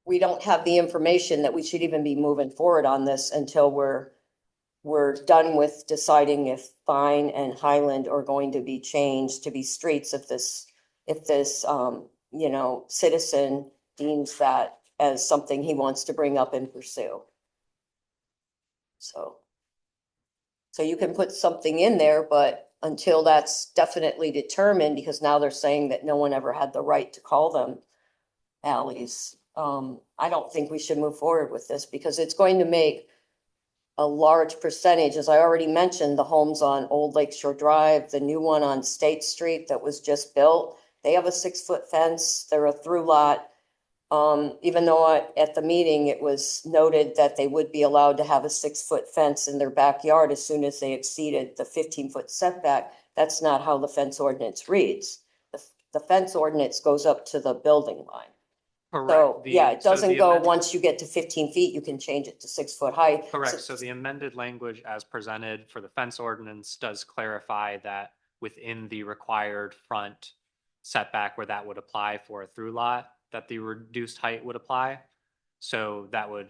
Speaker 4: we don't have the information that we should even be moving forward on this until we're done with deciding if Vine and Highland are going to be changed to be streets, if this citizen deems that as something he wants to bring up and pursue. So you can put something in there, but until that's definitely determined, because now they're saying that no one ever had the right to call them alleys. I don't think we should move forward with this because it's going to make a large percentage, as I already mentioned, the homes on Old Lake Shore Drive, the new one on State Street that was just built, they have a 6-foot fence. They're a through lot. Even though at the meeting, it was noted that they would be allowed to have a 6-foot fence in their backyard as soon as they exceeded the 15-foot setback. That's not how the fence ordinance reads. The fence ordinance goes up to the building line. So,
Speaker 5: Correct.
Speaker 4: yeah, it
Speaker 5: So
Speaker 4: doesn't
Speaker 5: the
Speaker 4: go,
Speaker 5: amended-
Speaker 4: once you get to 15 feet, you can change it to 6-foot high.
Speaker 5: Correct. So the amended language as presented for the fence ordinance does clarify that within the required front setback where that would apply for a through lot, that the reduced height would apply. So that would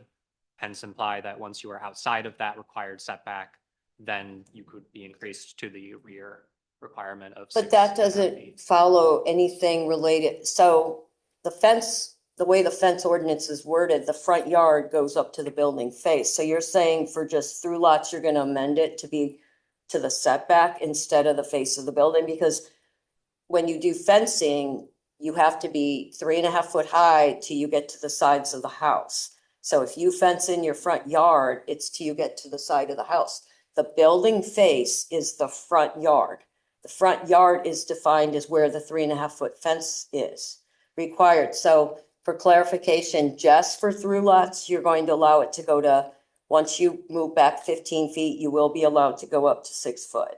Speaker 5: hence imply that once you are outside of that required setback, then you could be increased to the rear requirement of.
Speaker 4: But that
Speaker 5: 6.5
Speaker 4: doesn't
Speaker 5: feet.
Speaker 4: follow anything related. So the fence, the way the fence ordinance is worded, the front yard goes up to the building face. So you're saying for just through lots, you're gonna amend it to be to the setback instead of the face of the building? Because when you do fencing, you have to be 3.5 foot high till you get to the sides of the house. So if you fence in your front yard, it's till you get to the side of the house. The building face is the front yard. The front yard is defined as where the 3.5 foot fence is required. So for clarification, just for through lots, you're going to allow it to go to, once you move back 15 feet, you will be allowed to go up to 6 foot.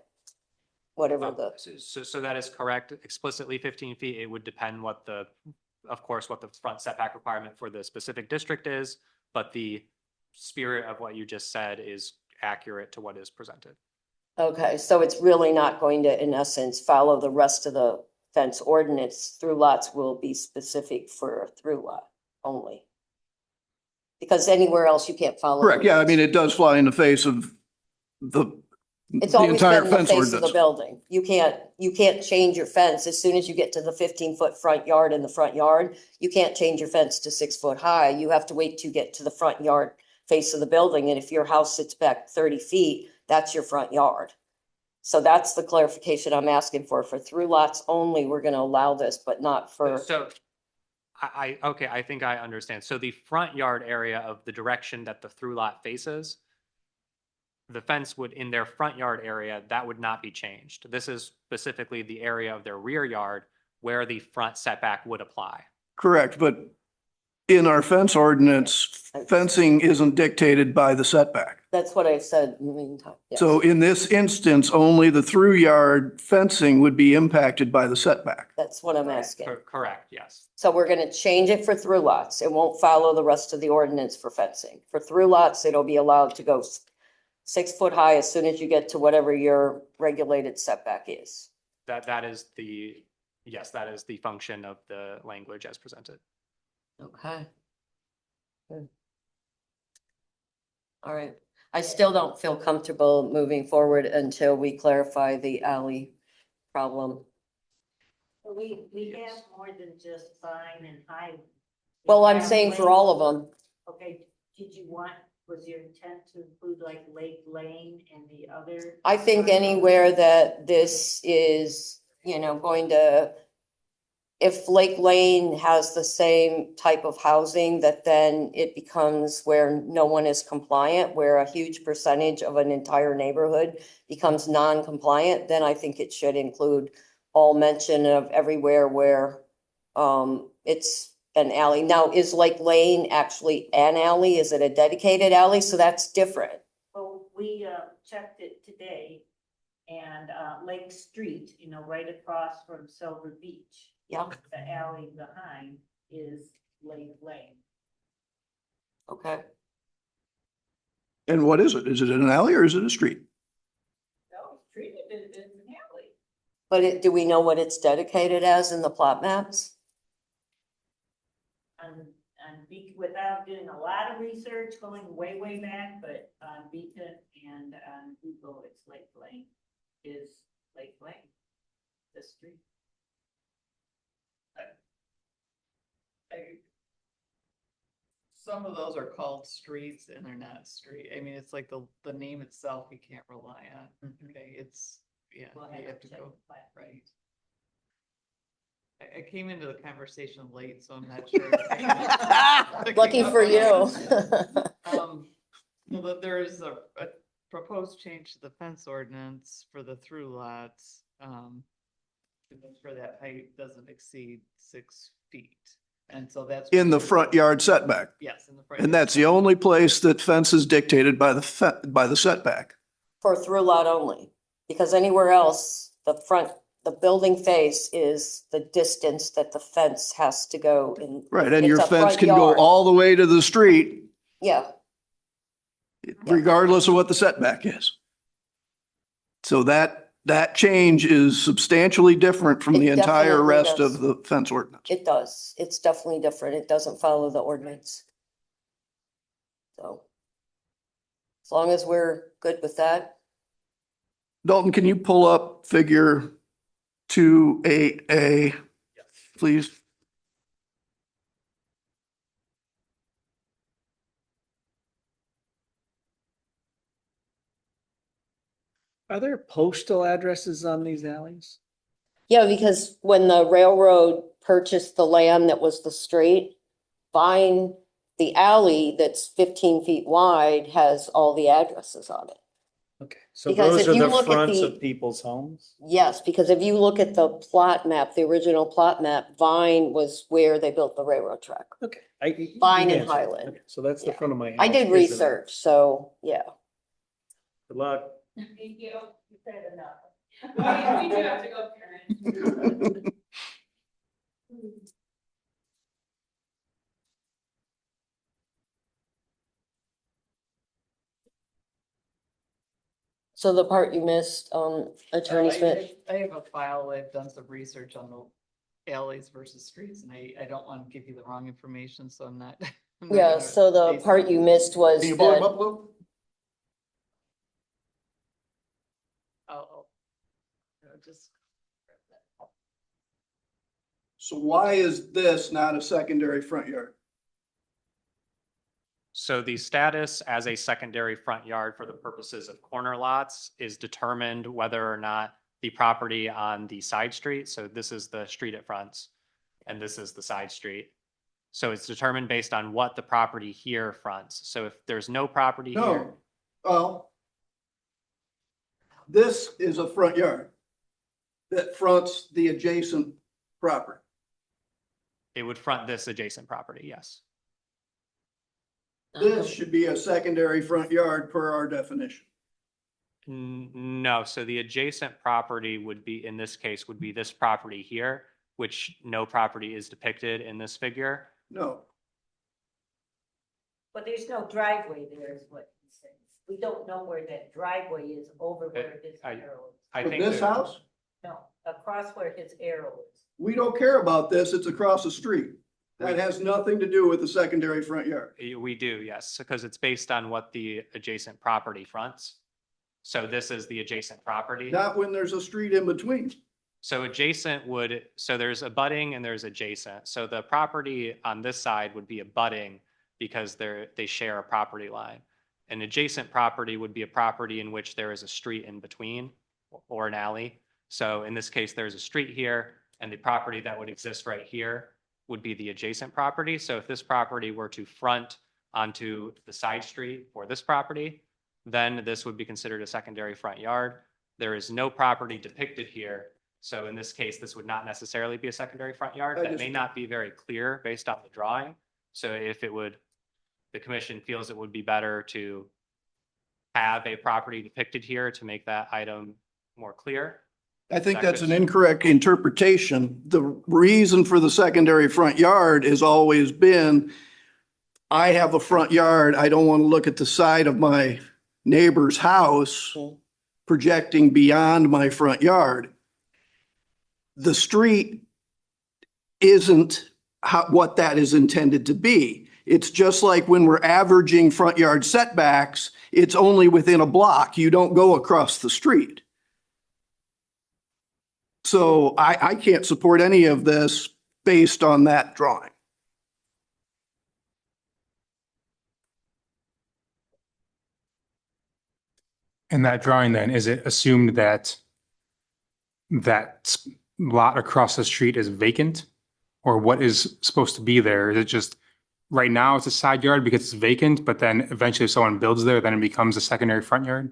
Speaker 4: Whatever the,
Speaker 5: So that is correct. Explicitly 15 feet. It would depend what the, of course, what the front setback requirement for the specific district is, but the spirit of what you just said is accurate to what is presented.
Speaker 4: okay, so it's really not going to, in essence, follow the rest of the fence ordinance. Through lots will be specific for a through lot only. Because anywhere else you can't follow.
Speaker 3: Correct, yeah, I mean, it does fly in the face of the
Speaker 4: It's
Speaker 3: the
Speaker 4: always
Speaker 3: entire
Speaker 4: been the
Speaker 3: fence
Speaker 4: face of the
Speaker 3: ordinance.
Speaker 4: building. You can't change your fence as soon as you get to the 15-foot front yard in the front yard. You can't change your fence to 6 foot high. You have to wait to get to the front yard face of the building. And if your house sits back 30 feet, that's your front yard. So that's the clarification I'm asking for. For through lots only, we're going to allow this, but not for,
Speaker 5: So okay, I think I understand. So the front yard area of the direction that the through lot faces, the fence would, in their front yard area, that would not be changed. This is specifically the area of their rear yard where the front setback would apply.
Speaker 3: Correct, but in our fence ordinance, fencing isn't dictated by the setback.
Speaker 4: that's what I said in the meantime. Yes.
Speaker 3: So in this instance, only the through yard fencing would be impacted by the setback.
Speaker 4: That's what I'm asking.
Speaker 5: Correct, yes.
Speaker 4: So we're gonna change it for through lots. It won't follow the rest of the ordinance for fencing. For through lots, it'll be allowed to go 6 foot high as soon as you get to whatever your regulated setback is.
Speaker 5: That is the, yes, that is the function of the language as presented.
Speaker 4: Okay. Good. All right. I still don't feel comfortable moving forward until we clarify the alley problem.
Speaker 13: We have more than just sign and height.
Speaker 4: Well, I'm saying for all of them.
Speaker 13: Okay, did you want, was your intent to include like Lake Lane and the other?
Speaker 4: I think anywhere that this is, going to, if Lake Lane has the same type of housing, that then it becomes where no one is compliant, where a huge percentage of an entire neighborhood becomes non-compliant, then I think it should include all mention of everywhere where it's an alley. Now, is Lake Lane actually an alley? Is it a dedicated alley? So that's different.
Speaker 13: Well, we checked it today and Lake Street, right across from Silver Beach.
Speaker 4: Yeah.
Speaker 13: The alley behind is Lake Lane.
Speaker 4: Okay.
Speaker 3: And what is it? Is it an alley or is it a street?
Speaker 13: No, it's treated as an alley.
Speaker 4: But do we know what it's dedicated as in the plot maps?
Speaker 13: Without doing a lot of research, going way, way back, but on Beacon and on Google, it's Lake Lane, is Lake Lane, the street.
Speaker 6: some of those are called streets and they're not street. I mean, it's like the name itself you can't rely on. Okay, it's, yeah,
Speaker 13: We'll
Speaker 6: you have
Speaker 13: to
Speaker 6: to
Speaker 13: check
Speaker 6: go,
Speaker 13: the plat.
Speaker 6: right. I came into the conversation late, so I'm not sure.
Speaker 4: Lucky for you.
Speaker 6: Well, but there is a proposed change to the fence ordinance for the through lots. To make sure that height doesn't exceed 6 feet. And so that's.
Speaker 3: In the front yard setback.
Speaker 6: Yes, in the front.
Speaker 3: And
Speaker 6: yard
Speaker 3: that's the
Speaker 6: setback.
Speaker 3: only place that fence is dictated by by the setback.
Speaker 4: For through lot only, because anywhere else, the building face is the distance that the fence has to go in.
Speaker 3: Right, and
Speaker 4: It's
Speaker 3: your
Speaker 4: a
Speaker 3: fence
Speaker 4: front
Speaker 3: can go
Speaker 4: yard.
Speaker 3: all the way to the street,
Speaker 4: Yeah,
Speaker 3: regardless of what the setback is. So that change is substantially different from the
Speaker 4: It
Speaker 3: entire
Speaker 4: definitely
Speaker 3: rest
Speaker 4: does.
Speaker 3: of the fence ordinance.
Speaker 4: it does. It's definitely different. It doesn't follow the ordinance. So as long as we're good with that.
Speaker 3: Dalton, can you pull up figure 28A, please?
Speaker 2: Are there postal addresses on these alleys?
Speaker 4: Yeah, because when the railroad purchased the land that was the street, buying the alley that's 15 feet wide has all the addresses on it.
Speaker 2: Okay, so
Speaker 4: Because
Speaker 2: those
Speaker 4: if
Speaker 2: are
Speaker 4: you
Speaker 2: the
Speaker 4: look at
Speaker 2: fronts
Speaker 4: the-
Speaker 2: of people's homes?
Speaker 4: Yes, because if you look at the plot map, the original plot map, Vine was where they built the railroad track.
Speaker 2: Okay.
Speaker 4: Vine
Speaker 2: you
Speaker 4: and
Speaker 2: answered.
Speaker 4: Highland.
Speaker 2: Okay, so that's the
Speaker 4: Yeah.
Speaker 2: front of my house.
Speaker 4: I did
Speaker 2: isn't it?
Speaker 4: research, so yeah.
Speaker 2: Good luck.
Speaker 13: You said enough.
Speaker 7: We do have to go, Karen.
Speaker 4: So the part you missed, Attorney Smith,
Speaker 6: I have a file. I've done some research on the alleys versus streets and I don't want to give you the wrong information, so I'm not. I'm not
Speaker 4: yeah,
Speaker 6: gonna
Speaker 4: so the
Speaker 6: say
Speaker 4: part you missed was
Speaker 3: Can you pull them
Speaker 4: that,
Speaker 3: up, Lou?
Speaker 6: I'll just.
Speaker 3: So why is this not a secondary front yard?
Speaker 5: So the status as a secondary front yard for the purposes of corner lots is determined whether or not the property on the side street, so this is the street it fronts, and this is the side street. So it's determined based on what the property here fronts. So if there's no property here,
Speaker 3: No, well, this is a front yard that fronts the adjacent property.
Speaker 5: it would front this adjacent property, yes.
Speaker 3: This should be a secondary front yard per our definition.
Speaker 5: No, so the adjacent property would be, in this case, would be this property here, which no property is depicted in this figure.
Speaker 3: No,
Speaker 13: But there's no driveway there is what he says. We don't know where that driveway is over where this
Speaker 5: I-
Speaker 13: arrow is.
Speaker 5: I
Speaker 3: for
Speaker 5: think
Speaker 3: this
Speaker 5: that-
Speaker 3: house,
Speaker 13: No, across where his arrow is.
Speaker 3: we don't care about this. It's across the street. That has nothing to do with the secondary front yard.
Speaker 5: We do, yes, because it's based on what the adjacent property fronts. So this is the adjacent property.
Speaker 3: Not when there's a street in between.
Speaker 5: So adjacent would, so there's abutting and there's adjacent. So the property on this side would be abutting because they share a property line. An adjacent property would be a property in which there is a street in between or an alley. So in this case, there's a street here and the property that would exist right here would be the adjacent property. So if this property were to front onto the side street for this property, then this would be considered a secondary front yard. There is no property depicted here. So in this case, this would not necessarily be a secondary front yard. That may not be very clear based on the drawing. So if it would, the commission feels it would be better to have a property depicted here to make that item more clear.
Speaker 3: I think that's an incorrect interpretation. The reason for the secondary front yard has always been, I have a front yard. I don't want to look at the side of my neighbor's house projecting beyond my front yard. The street isn't what that is intended to be. It's just like when we're averaging front yard setbacks, it's only within a block. You don't go across the street. So I can't support any of this based on that drawing.
Speaker 12: In that drawing then, is it assumed that that lot across the street is vacant? Or what is supposed to be there? Is it just, right now it's a side yard because it's vacant, but then eventually if someone builds there, then it becomes a secondary front yard?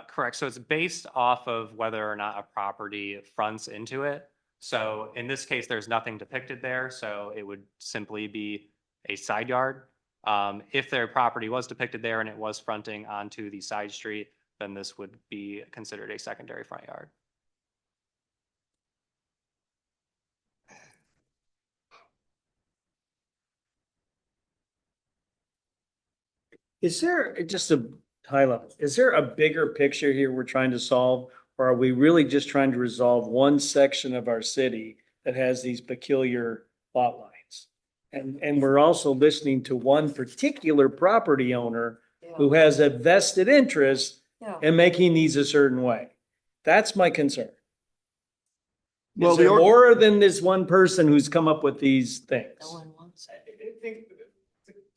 Speaker 5: Correct. So it's based off of whether or not a property fronts into it. So in this case, there's nothing depicted there, so it would simply be a side yard. If their property was depicted there and it was fronting onto the side street, then this would be considered a secondary front yard.
Speaker 2: Is there, just a high level, is there a bigger picture here we're trying to solve? Or are we really just trying to resolve one section of our city that has these peculiar lot lines? And we're also listening to one particular property owner who has a vested interest
Speaker 4: Yeah.
Speaker 2: in making these a certain way. That's my concern.
Speaker 3: Well,
Speaker 2: Is
Speaker 3: the
Speaker 2: there
Speaker 3: or-
Speaker 2: more than this one person who's come up with these things?
Speaker 4: No one wants it.
Speaker 6: I think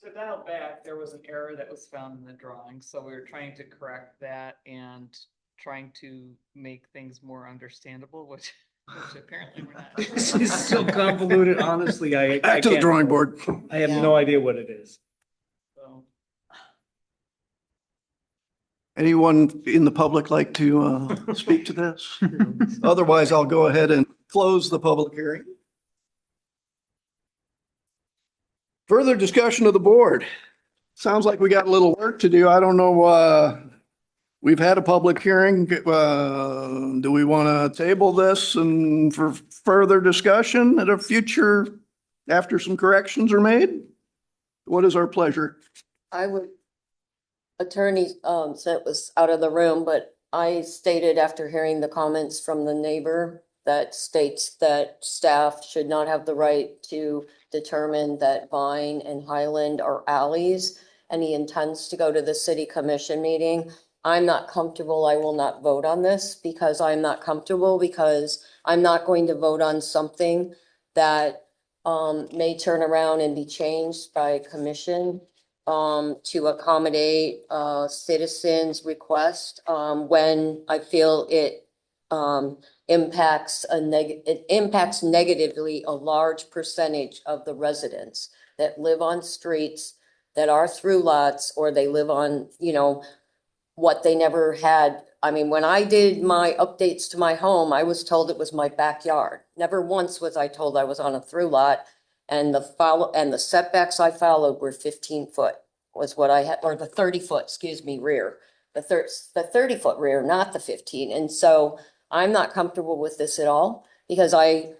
Speaker 6: to dial back, there was an error that was found in the drawing, so we were trying to correct that and trying to make things more understandable, which apparently we're not.
Speaker 2: This is so convoluted, honestly, I
Speaker 3: Back to the
Speaker 2: can't-
Speaker 3: drawing board.
Speaker 2: I have
Speaker 4: Yeah.
Speaker 2: no idea what it is.
Speaker 6: So,
Speaker 3: Anyone in the public like to speak to this? Otherwise, I'll go ahead and close the public hearing. Further discussion of the board. Sounds like we got a little work to do. I don't know, we've had a public hearing. Do we want to table this and for further discussion at a future, after some corrections are made? What is our pleasure?
Speaker 4: I would, attorney, said was out of the room, but I stated after hearing the comments from the neighbor that states that staff should not have the right to determine that Vine and Highland are alleys, and he intends to go to the city commission meeting. I'm not comfortable. I will not vote on this because I'm not comfortable, because I'm not going to vote on something that may turn around and be changed by commission to accommodate citizens' request when I feel it impacts negatively a large percentage of the residents that live on streets that are through lots, or they live on, what they never had. I mean, when I did my updates to my home, I was told it was my backyard. Never once was I told I was on a through lot. And the setbacks I followed were 15 foot was what I had, or the 30 foot, excuse me, rear. The 30 foot rear, not the 15. And so I'm not comfortable with this at all, because I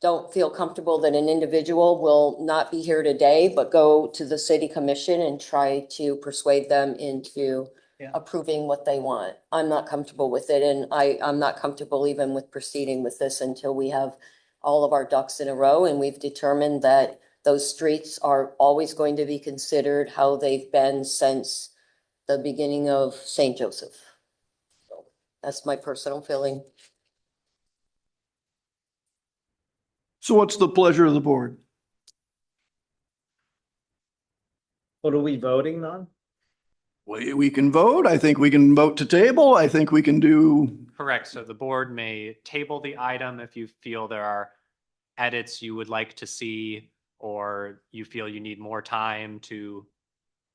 Speaker 4: don't feel comfortable that an individual will not be here today, but go to the city commission and try to persuade them into approving what they want. I'm not comfortable with it, and I'm not comfortable even with proceeding with this until we have all of our ducks in a row and we've determined that those streets are always going to be considered how they've been since the beginning of St. Joseph. So that's my personal feeling.
Speaker 3: So what's the pleasure of the board?
Speaker 2: What are we voting on?
Speaker 3: We can vote. I think we can vote to table. I think we can do,
Speaker 5: Correct. So the board may table the item if you feel there are edits you would like to see, or you feel you need more time to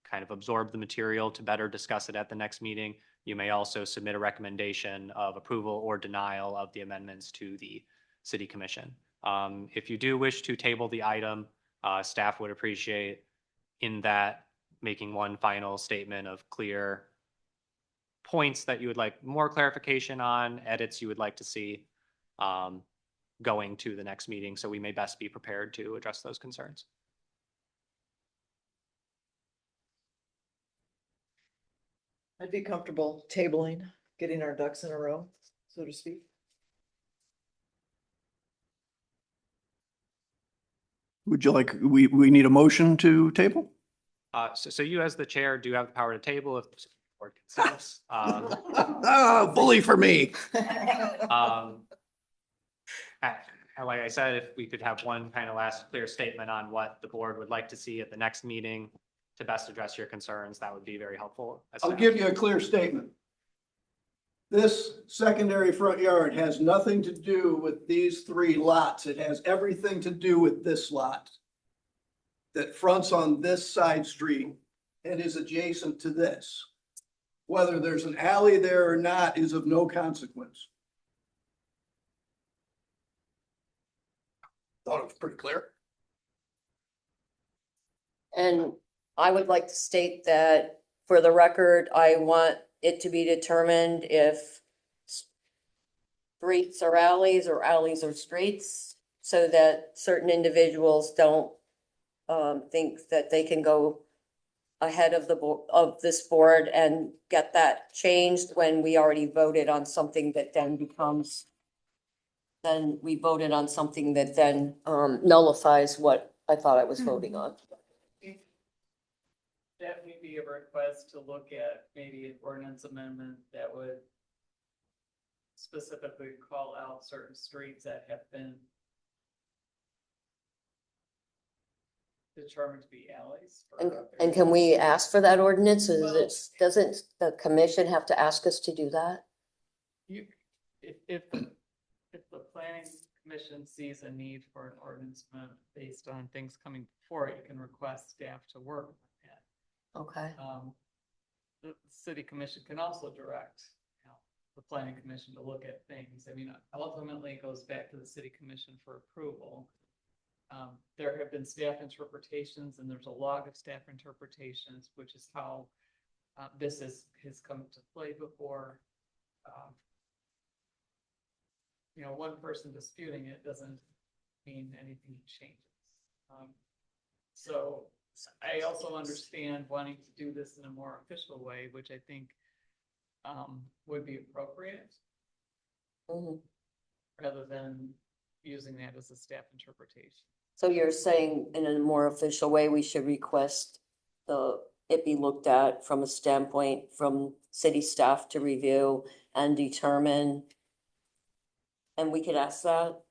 Speaker 5: kind of absorb the material to better discuss it at the next meeting. You may also submit a recommendation of approval or denial of the amendments to the city commission. If you do wish to table the item, staff would appreciate in that making one final statement of clear points that you would like more clarification on, edits you would like to see going to the next meeting, so we may best be prepared to address those concerns.
Speaker 9: I'd be comfortable tabling, getting our ducks in a row, so to speak.
Speaker 3: would you like, we need a motion to table?
Speaker 5: So you as the chair do have the power to table if the board consents.
Speaker 3: Bully for me.
Speaker 5: Like I said, if we could have one kind of last clear statement on what the board would like to see at the next meeting to best address your concerns, that would be very helpful.
Speaker 3: I'll give you a clear statement. This secondary front yard has nothing to do with these three lots. It has everything to do with this lot that fronts on this side street and is adjacent to this. Whether there's an alley there or not is of no consequence. Thought it was pretty clear.
Speaker 4: And I would like to state that for the record, I want it to be determined if streets are alleys or alleys are streets, so that certain individuals don't think that they can go ahead of of this board and get that changed when we already voted on something that then we voted on something that then nullifies what I thought I was voting on.
Speaker 6: That may be a request to look at maybe an ordinance amendment that would specifically call out certain streets that have been determined to be alleys.
Speaker 4: And can we ask for that ordinance? Doesn't the commission have to ask us to do that?
Speaker 6: If the planning commission sees a need for an ordinance amendment based on things coming before it, you can request staff to work on that.
Speaker 4: Okay.
Speaker 6: The city commission can also direct, the planning commission to look at things. I mean, ultimately it goes back to the city commission for approval. There have been staff interpretations and there's a log of staff interpretations, which is how this has come to play before. One person disputing it doesn't mean anything changes. So I also understand wanting to do this in a more official way, which I think would be appropriate, rather than using that as a staff interpretation.
Speaker 4: So you're saying in a more official way, we should request it be looked at from a standpoint from city staff to review and determine, and we could ask that?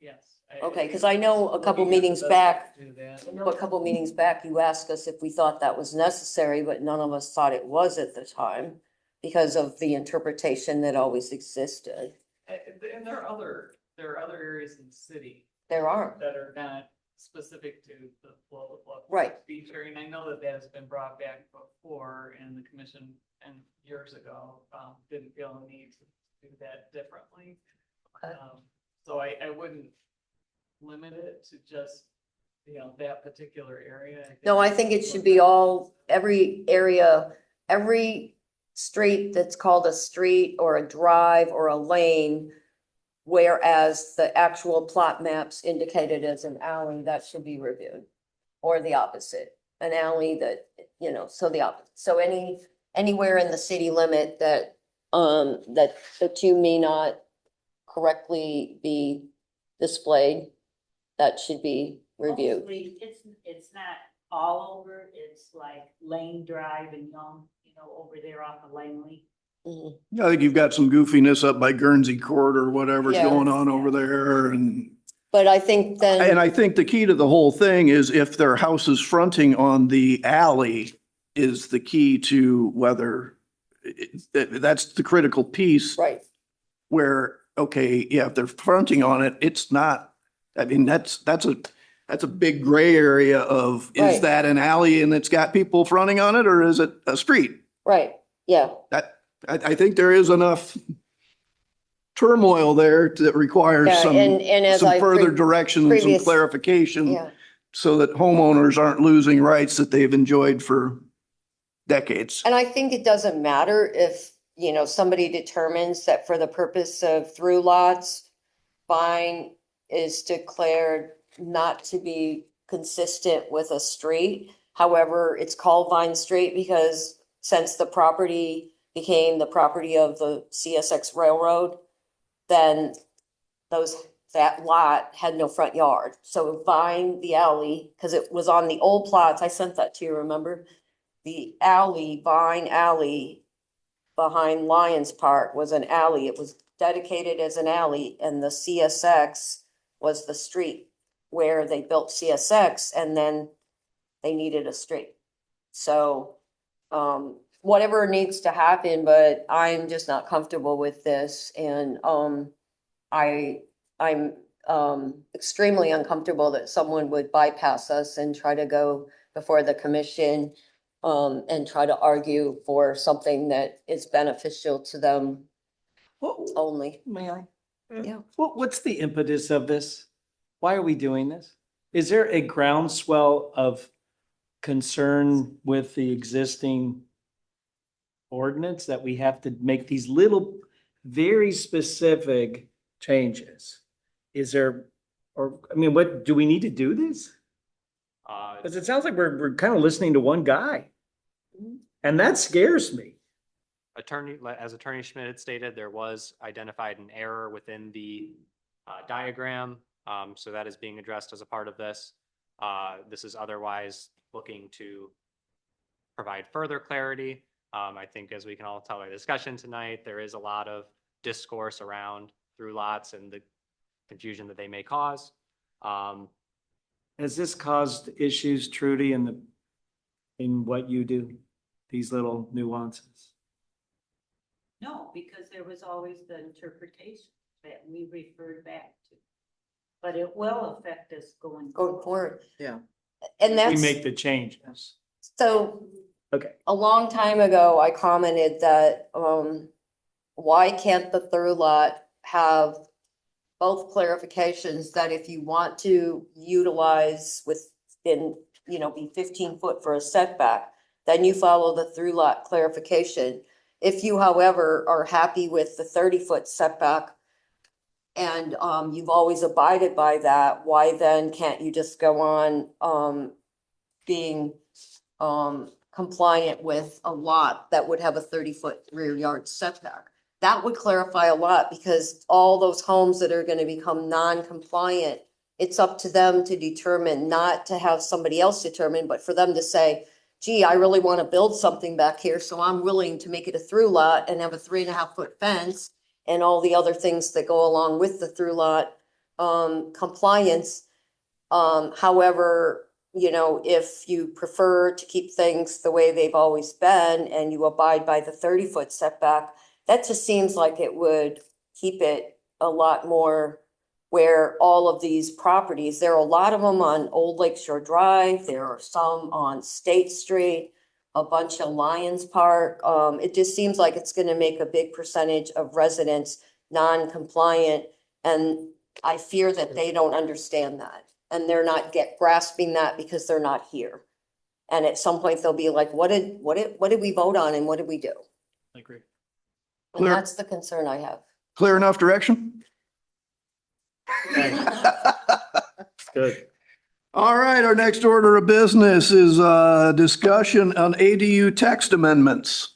Speaker 6: Yes.
Speaker 4: Okay, because I know a couple meetings back, you asked us if we thought that was necessary, but none of us thought it was at the time because of the interpretation that always existed.
Speaker 6: And there are other areas in the city.
Speaker 4: There are.
Speaker 6: That are not specific to the Bluff
Speaker 4: Right.
Speaker 6: beach area. And I know that has been brought back before, and the commission and years ago didn't feel a need to do that differently.
Speaker 4: Okay.
Speaker 6: So I wouldn't limit it to just, that particular area.
Speaker 4: No, I think it should be every area, every street that's called a street or a drive or a lane, whereas the actual plot maps indicated as an alley, that should be reviewed. Or the opposite, an alley that, so the opposite. So anywhere in the city limit that the two may not correctly be displayed, that should be reviewed.
Speaker 13: Mostly, it's not all over, it's like Lane Drive and Young, over there off of Langley.
Speaker 3: I think you've got some goofiness up by Guernsey Court or whatever's
Speaker 4: Yeah.
Speaker 3: going on over there
Speaker 4: But I think
Speaker 3: and I think the key to the whole thing is if their house is fronting on the alley is the key to whether that's the critical piece.
Speaker 4: Right.
Speaker 3: Where, okay, yeah, if they're fronting on it, it's not, I mean, that's a big gray area of, is
Speaker 4: Right.
Speaker 3: that an alley and it's got people fronting on it or is it a street?
Speaker 4: Right, yeah.
Speaker 3: I think there is enough turmoil there that requires
Speaker 4: Yeah, and as
Speaker 3: some
Speaker 4: I
Speaker 3: further direction and some
Speaker 4: previous-
Speaker 3: clarification
Speaker 4: Yeah.
Speaker 3: so that homeowners aren't losing rights that they've enjoyed for decades.
Speaker 4: And I think it doesn't matter if, somebody determines that for the purpose of through lots, Vine is declared not to be consistent with a street. However, it's called Vine Street because since the property became the property of the CSX Railroad, then that lot had no front yard. So Vine, the alley, because it was on the old plots, I sent that to you, remember? The alley, Vine Alley behind Lions Park was an alley. It was dedicated as an alley and the CSX was the street where they built CSX and then they needed a street. So whatever needs to happen, but I'm just not comfortable with this. And, I'm extremely uncomfortable that someone would bypass us and try to go before the commission and try to argue for something that is beneficial to them only.
Speaker 2: May I?
Speaker 4: Yeah.
Speaker 2: What's the impetus of this? Why are we doing this? Is there a groundswell of concern with the existing ordinance that we have to make these little, very specific changes? Is there, or, I mean, what, do we need to do this? Because it sounds like we're kind of listening to one guy. And that scares me.
Speaker 5: As Attorney Schmidt had stated, there was identified an error within the diagram. So that is being addressed as a part of this. This is otherwise looking to provide further clarity. I think as we can all tell by the discussion tonight, there is a lot of discourse around through lots and the confusion that they may cause.
Speaker 2: Has this caused issues, Trudy, in what you do? These little nuances?
Speaker 13: No, because there was always the interpretation that we referred back to. But it will affect us going
Speaker 4: Go
Speaker 13: forward.
Speaker 4: forward.
Speaker 9: Yeah.
Speaker 4: And
Speaker 2: We
Speaker 4: that's,
Speaker 2: make the changes.
Speaker 4: so
Speaker 2: Okay.
Speaker 4: a long time ago, I commented that, why can't the through lot have both clarifications that if you want to utilize within, be 15 foot for a setback, then you follow the through lot clarification. If you, however, are happy with the 30-foot setback and you've always abided by that, why then can't you just go on being compliant with a lot that would have a 30-foot rear yard setback? That would clarify a lot, because all those homes that are going to become non-compliant, it's up to them to determine, not to have somebody else determine, but for them to say, gee, I really want to build something back here, so I'm willing to make it a through lot and have a 3.5-foot fence and all the other things that go along with the through lot compliance. However, if you prefer to keep things the way they've always been and you abide by the 30-foot setback, that just seems like it would keep it a lot more where all of these properties, there are a lot of them on Old Lake Shore Drive, there are some on State Street, a bunch of Lions Park. It just seems like it's gonna make a big percentage of residents non-compliant, and I fear that they don't understand that. And they're not grasping that because they're not here. And at some point, they'll be like, what did we vote on and what did we do?
Speaker 2: I agree.
Speaker 4: And
Speaker 3: Clear.
Speaker 4: that's the concern I have.
Speaker 3: Clear enough direction?
Speaker 2: Good.
Speaker 3: All right, our next order of business is discussion on ADU text amendments.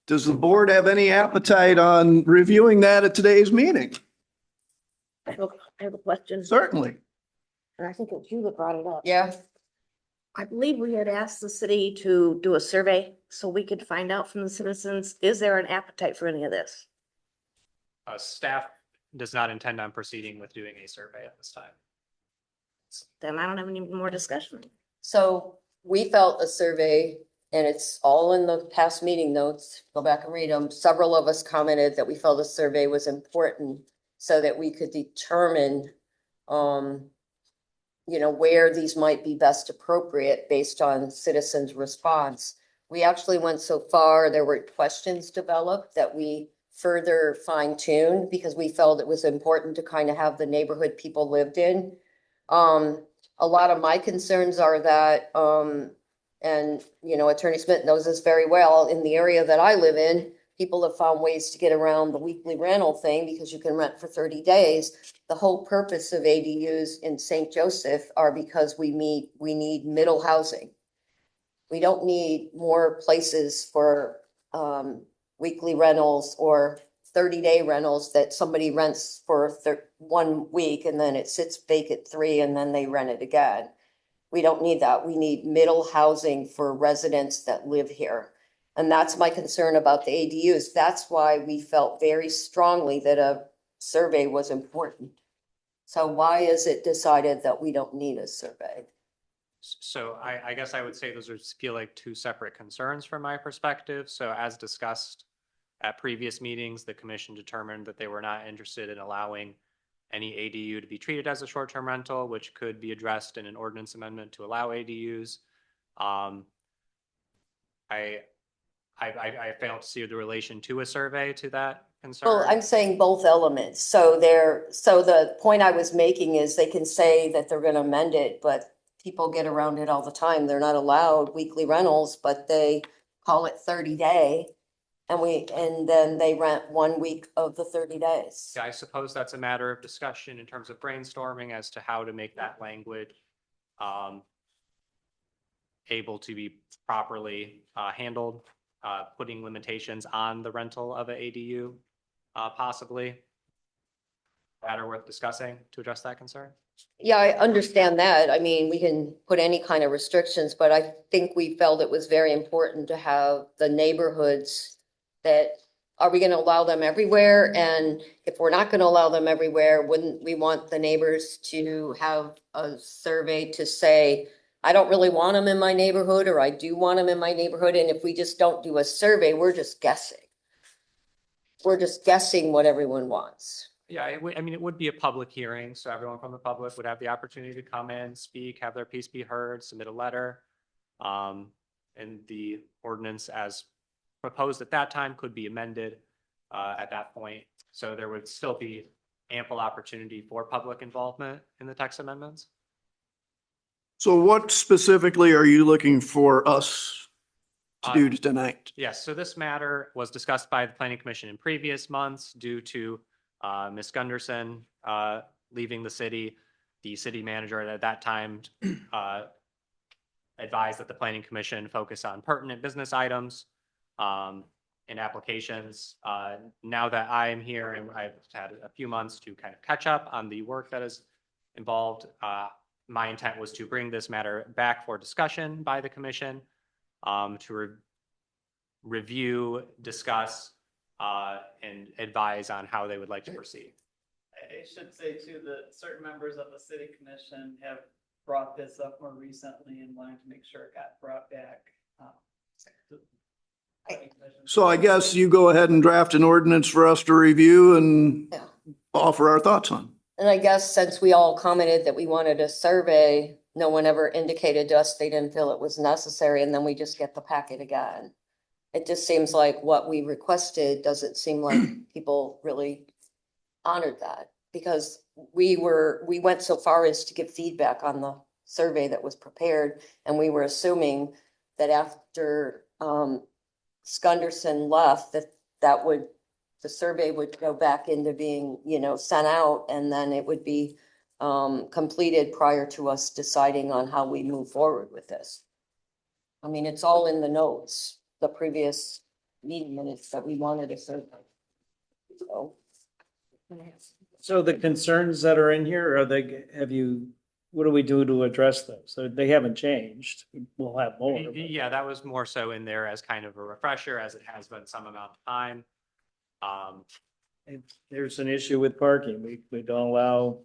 Speaker 3: Does the board have any appetite on reviewing that at today's meeting?
Speaker 1: I have a question,
Speaker 3: Certainly.
Speaker 1: and I think it was you that brought it up.
Speaker 4: Yeah.
Speaker 1: I believe we had asked the city to do a survey so we could find out from the citizens, is there an appetite for any of this?
Speaker 5: Staff does not intend on proceeding with doing a survey at this time.
Speaker 1: Then I don't have any more discussion.
Speaker 4: So we felt a survey, and it's all in the past meeting notes. Go back and read them. Several of us commented that we felt a survey was important so that we could determine, where these might be best appropriate based on citizens' response. We actually went so far, there were questions developed that we further fine-tuned because we felt it was important to kind of have the neighborhood people lived in. A lot of my concerns are that, and Attorney Smith knows this very well, in the area that I live in, people have found ways to get around the weekly rental thing because you can rent for 30 days. The whole purpose of ADUs in St. Joseph are because we need middle housing. We don't need more places for weekly rentals or 30-day rentals that somebody rents for 1 week and then it sits vacant 3 and then they rent it again. We don't need that. We need middle housing for residents that live here. And that's my concern about the ADUs. That's why we felt very strongly that a survey was important. So why is it decided that we don't need a survey?
Speaker 5: So I guess I would say those are feel like two separate concerns from my perspective. So as discussed at previous meetings, the commission determined that they were not interested in allowing any ADU to be treated as a short-term rental, which could be addressed in an ordinance amendment to allow ADUs. I failed to see the relation to a survey to that concern.
Speaker 4: Well, I'm saying both elements. So the point I was making is they can say that they're gonna amend it, but people get around it all the time. They're not allowed weekly rentals, but they call it 30-day. And then they rent 1 week of the 30 days.
Speaker 5: Yeah, I suppose that's a matter of discussion in terms of brainstorming as to how to make that language able to be properly handled, putting limitations on the rental of an ADU, possibly. That are worth discussing to address that concern.
Speaker 4: Yeah, I understand that. I mean, we can put any kind of restrictions, but I think we felt it was very important to have the neighborhoods that, are we going to allow them everywhere? And if we're not going to allow them everywhere, wouldn't we want the neighbors to have a survey to say, I don't really want them in my neighborhood, or I do want them in my neighborhood? And if we just don't do a survey, we're just guessing. We're just guessing what everyone wants.
Speaker 5: Yeah, I mean, it would be a public hearing, so everyone from the public would have the opportunity to come in, speak, have their piece be heard, submit a letter. And the ordinance as proposed at that time could be amended at that point. So there would still be ample opportunity for public involvement in the text amendments.
Speaker 3: So what specifically are you looking for us to do tonight?
Speaker 5: Yes, so this matter was discussed by the Planning Commission in previous months due to Ms. Gunderson leaving the city. The city manager at that time advised that the Planning Commission focus on pertinent business items and applications. Now that I am here and I've had a few months to kind of catch up on the work that is involved, my intent was to bring this matter back for discussion by the commission to review, discuss, and advise on how they would like to proceed.
Speaker 6: I should say too, that certain members of the city commission have brought this up more recently and wanted to make sure it got brought back.
Speaker 3: So I guess you go ahead and draft an ordinance for us to review and
Speaker 4: Yeah.
Speaker 3: offer our thoughts on.
Speaker 4: And I guess since we all commented that we wanted a survey, no one ever indicated to us they didn't feel it was necessary, and then we just get the packet again. It just seems like what we requested doesn't seem like people really honored that, because we went so far as to give feedback on the survey that was prepared, and we were assuming that after Skunderson left, the survey would go back into being, sent out, and then it would be completed prior to us deciding on how we move forward with this. I mean, it's all in the notes, the previous meeting minutes that we wanted a survey.
Speaker 2: So the concerns that are in here, what do we do to address those? So they haven't changed. We'll have more. but-
Speaker 5: Yeah, that was more so in there as kind of a refresher, as it has been some amount of time.
Speaker 2: There's an issue with parking. We don't allow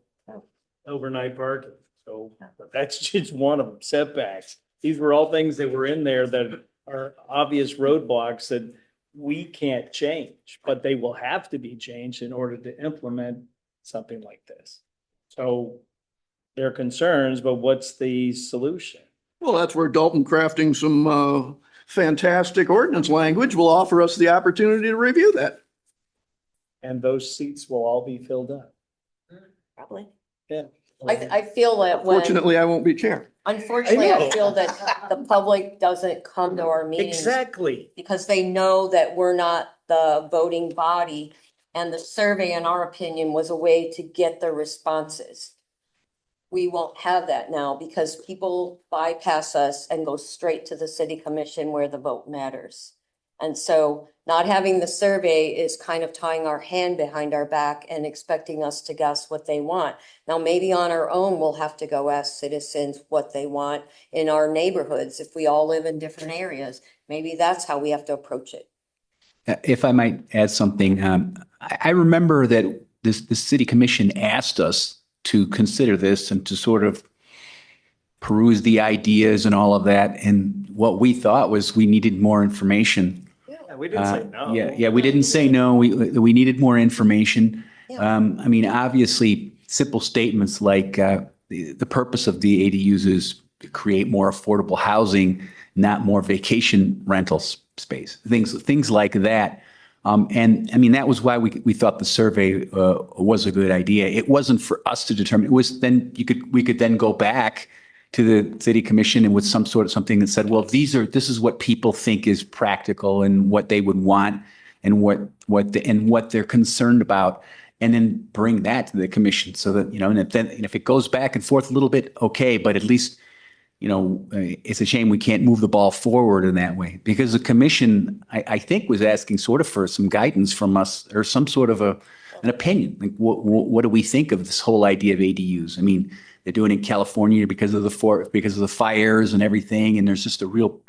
Speaker 2: overnight parking. So but that's just one of them, setbacks. These were all things that were in there that are obvious roadblocks that we can't change, but they will have to be changed in order to implement something like this. So there are concerns, but what's the solution?
Speaker 3: Well, that's where Dalton crafting some fantastic ordinance language will offer us the opportunity to review that.
Speaker 2: And those seats will all be filled up.
Speaker 4: Probably.
Speaker 2: Yeah.
Speaker 4: I feel that
Speaker 3: Fortunately, I won't be chair.
Speaker 4: Unfortunately,
Speaker 2: I
Speaker 4: I
Speaker 2: know.
Speaker 4: feel that the public doesn't come to our meetings
Speaker 2: Exactly.
Speaker 4: because they know that we're not the voting body. And the survey, in our opinion, was a way to get the responses. We won't have that now because people bypass us and go straight to the city commission where the vote matters. And so not having the survey is kind of tying our hand behind our back and expecting us to guess what they want. Now, maybe on our own, we'll have to go ask citizens what they want in our neighborhoods. If we all live in different areas, maybe that's how we have to approach it.
Speaker 11: If I might add something, I remember that the city commission asked us to consider this and to sort of perused the ideas and all of that. And what we thought was we needed more information.
Speaker 2: Yeah, we didn't say no.
Speaker 11: Yeah, we didn't say no. We needed more information. I mean, obviously, simple statements like the purpose of the ADUs is to create more affordable housing, not more vacation rental space, things like that. And I mean, that was why we thought the survey was a good idea. It wasn't for us to determine. It was then we could then go back to the city commission and with something that said, well, this is what people think is practical and what they would want and what they're concerned about, and then bring that to the commission so that, and if it goes back and forth a little bit, okay, but at least, it's a shame we can't move the ball forward in that way, because the commission, I think, was asking sort of for some guidance from us or some sort of an opinion. Like, what do we think of this whole idea of ADUs? I mean, they're doing it in California because of the fires and everything, and there's just a real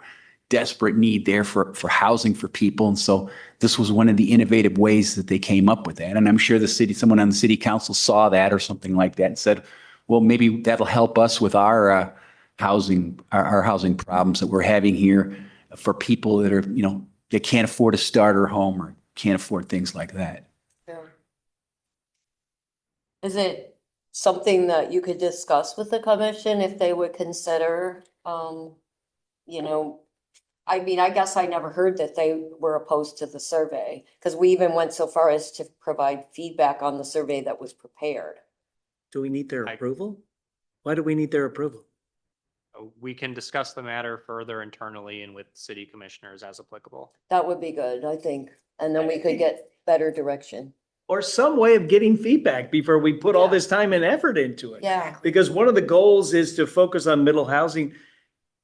Speaker 11: desperate need there for housing for people. And so this was one of the innovative ways that they came up with that. And I'm sure someone on the city council saw that or something like that and said, well, maybe that'll help us with our housing problems that we're having here for people that are, they can't afford a starter home or can't afford things like that.
Speaker 4: Yeah. Is it something that you could discuss with the commission if they would consider, I mean, I guess I never heard that they were opposed to the survey, because we even went so far as to provide feedback on the survey that was prepared.
Speaker 2: Do we need their approval? Why do we need their approval?
Speaker 5: We can discuss the matter further internally and with city commissioners as applicable.
Speaker 4: That would be good, I think. And then we could get better direction.
Speaker 2: Or some way of getting feedback before we put all
Speaker 4: Yeah.
Speaker 2: this time and effort into it.
Speaker 4: Yeah.
Speaker 2: Because one of the goals is to focus on middle housing.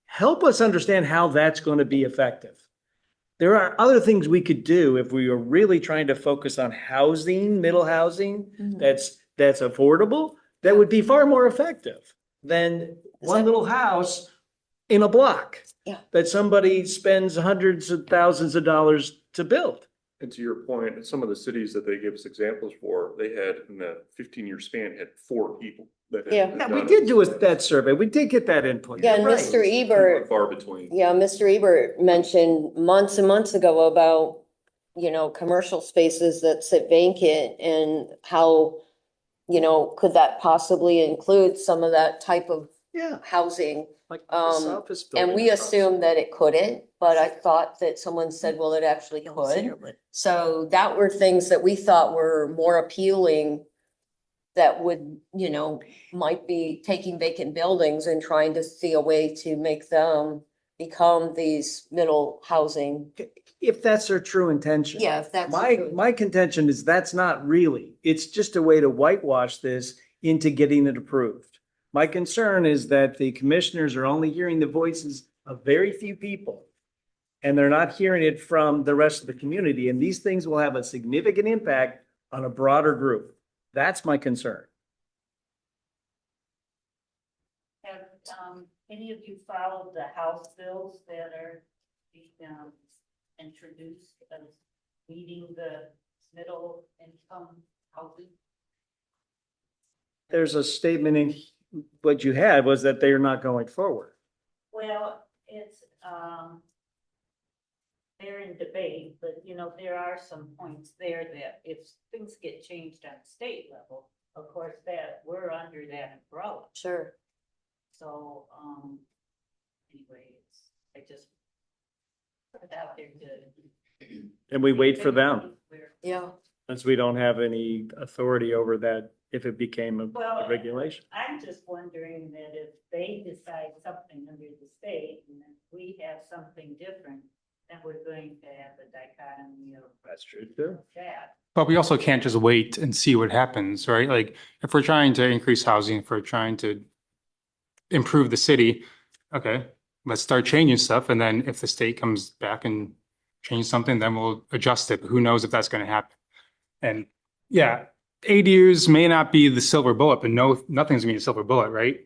Speaker 2: Help us understand how that's going to be effective. There are other things we could do if we are really trying to focus on housing, middle housing, that's affordable, that would be far more effective than one little house in a block.
Speaker 4: Yeah.
Speaker 2: That somebody spends hundreds of thousands of dollars to build.
Speaker 14: And to your point, in some of the cities that they give us examples for, they had in the 15-year span had 4 people.
Speaker 4: Yeah.
Speaker 2: Yeah, we did do that survey. We did get that input.
Speaker 4: Yeah, and
Speaker 2: You're
Speaker 4: Mr.
Speaker 2: right.
Speaker 4: Ebert,
Speaker 14: Far between.
Speaker 4: yeah, Mr. Ebert mentioned months and months ago about, commercial spaces that sit vacant and how, could that possibly include some of that type of
Speaker 2: Yeah,
Speaker 4: housing?
Speaker 2: like this office building.
Speaker 4: And we assumed that it couldn't, but I thought that someone said, well, it actually could. So that were things that we thought were more appealing that would, might be taking vacant buildings and trying to see a way to make them become these middle housing.
Speaker 2: If that's their true intention.
Speaker 4: Yeah, if that's
Speaker 2: My,
Speaker 4: true.
Speaker 2: my contention is that's not really. It's just a way to whitewash this into getting it approved. My concern is that the commissioners are only hearing the voices of very few people, and they're not hearing it from the rest of the community. And these things will have a significant impact on a broader group. That's my concern.
Speaker 13: Have, any of you followed the House bills that are being, introduced as meeting the middle income housing?
Speaker 2: There's a statement in what you had was that they are not going forward.
Speaker 13: Well, it's, they're in debate, but there are some points there that if things get changed on state level, of course, that we're under that umbrella.
Speaker 4: Sure.
Speaker 13: So, anyway, I just put it out there to.
Speaker 2: And we wait for them,
Speaker 4: Yeah.
Speaker 2: since we don't have any authority over that if it became a
Speaker 13: Well,
Speaker 2: regulation.
Speaker 13: I'm just wondering that if they decide something under the state and then we have something different, then we're going to have a dichotomy of
Speaker 2: That's true too.
Speaker 13: that.
Speaker 12: But we also can't just wait and see what happens, right? Like, if we're trying to increase housing, if we're trying to improve the city, okay, let's start changing stuff. And then if the state comes back and change something, then we'll adjust it. But who knows if that's going to happen? And yeah, ADUs may not be the silver bullet, but nothing's gonna be a silver bullet, right?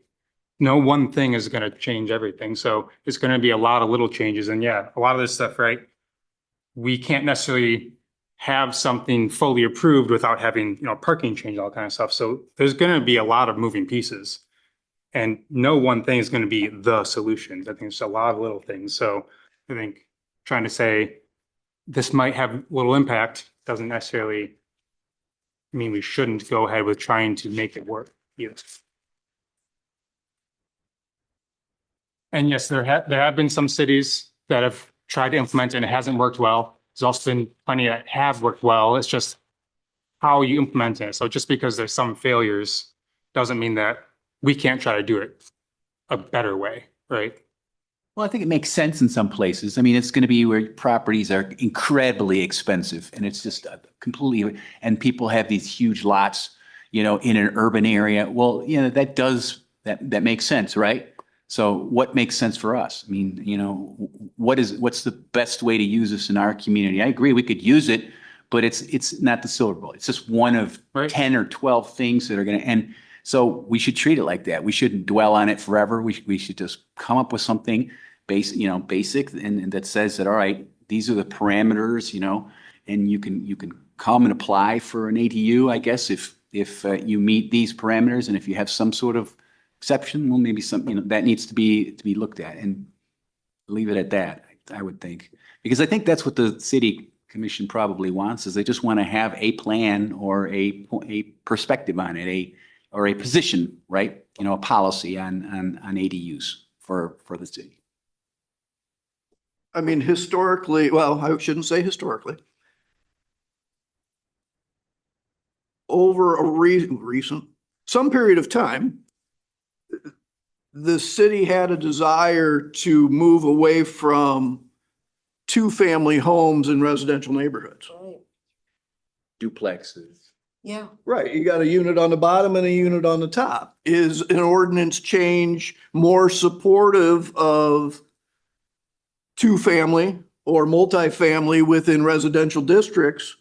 Speaker 12: No one thing is gonna change everything. So it's gonna be a lot of little changes. And yeah, a lot of this stuff, right? We can't necessarily have something fully approved without having, parking change, all kind of stuff. So there's gonna be a lot of moving pieces. And no one thing is going to be the solution. I think it's a lot of little things. So I think trying to say this might have little impact doesn't necessarily mean we shouldn't go ahead with trying to make it work either. And yes, there have been some cities that have tried to implement it and it hasn't worked well. There's also been plenty that have worked well. It's just how you implement it. So just because there's some failures doesn't mean that we can't try to do it a better way, right?
Speaker 11: Well, I think it makes sense in some places. I mean, it's going to be where properties are incredibly expensive and it's just completely, and people have these huge lots, in an urban area. Well, that makes sense, right? So what makes sense for us? I mean, what's the best way to use this in our community? I agree, we could use it, but it's not the silver bullet. It's just one of 10 or 12 things that are going to, and so we should treat it like that. We shouldn't dwell on it forever. We should just come up with something basic and that says that, all right, these are the parameters, and you can come and apply for an ADU, I guess, if you meet these parameters, and if you have some sort of exception, well, maybe some, that needs to be looked at, and leave it at that, I would think. Because I think that's what the city commission probably wants, is they just want to have a plan or a perspective on it, or a position, right? A policy on ADUs for the city.
Speaker 3: I mean, historically, well, I shouldn't say historically. Over a recent, some period of time, the city had a desire to move away from two-family homes in residential neighborhoods.
Speaker 4: Right.
Speaker 11: Duplexes.
Speaker 4: Yeah.
Speaker 3: Right, you got a unit on the bottom and a unit on the top. Is an ordinance change more supportive of two-family or multifamily within residential districts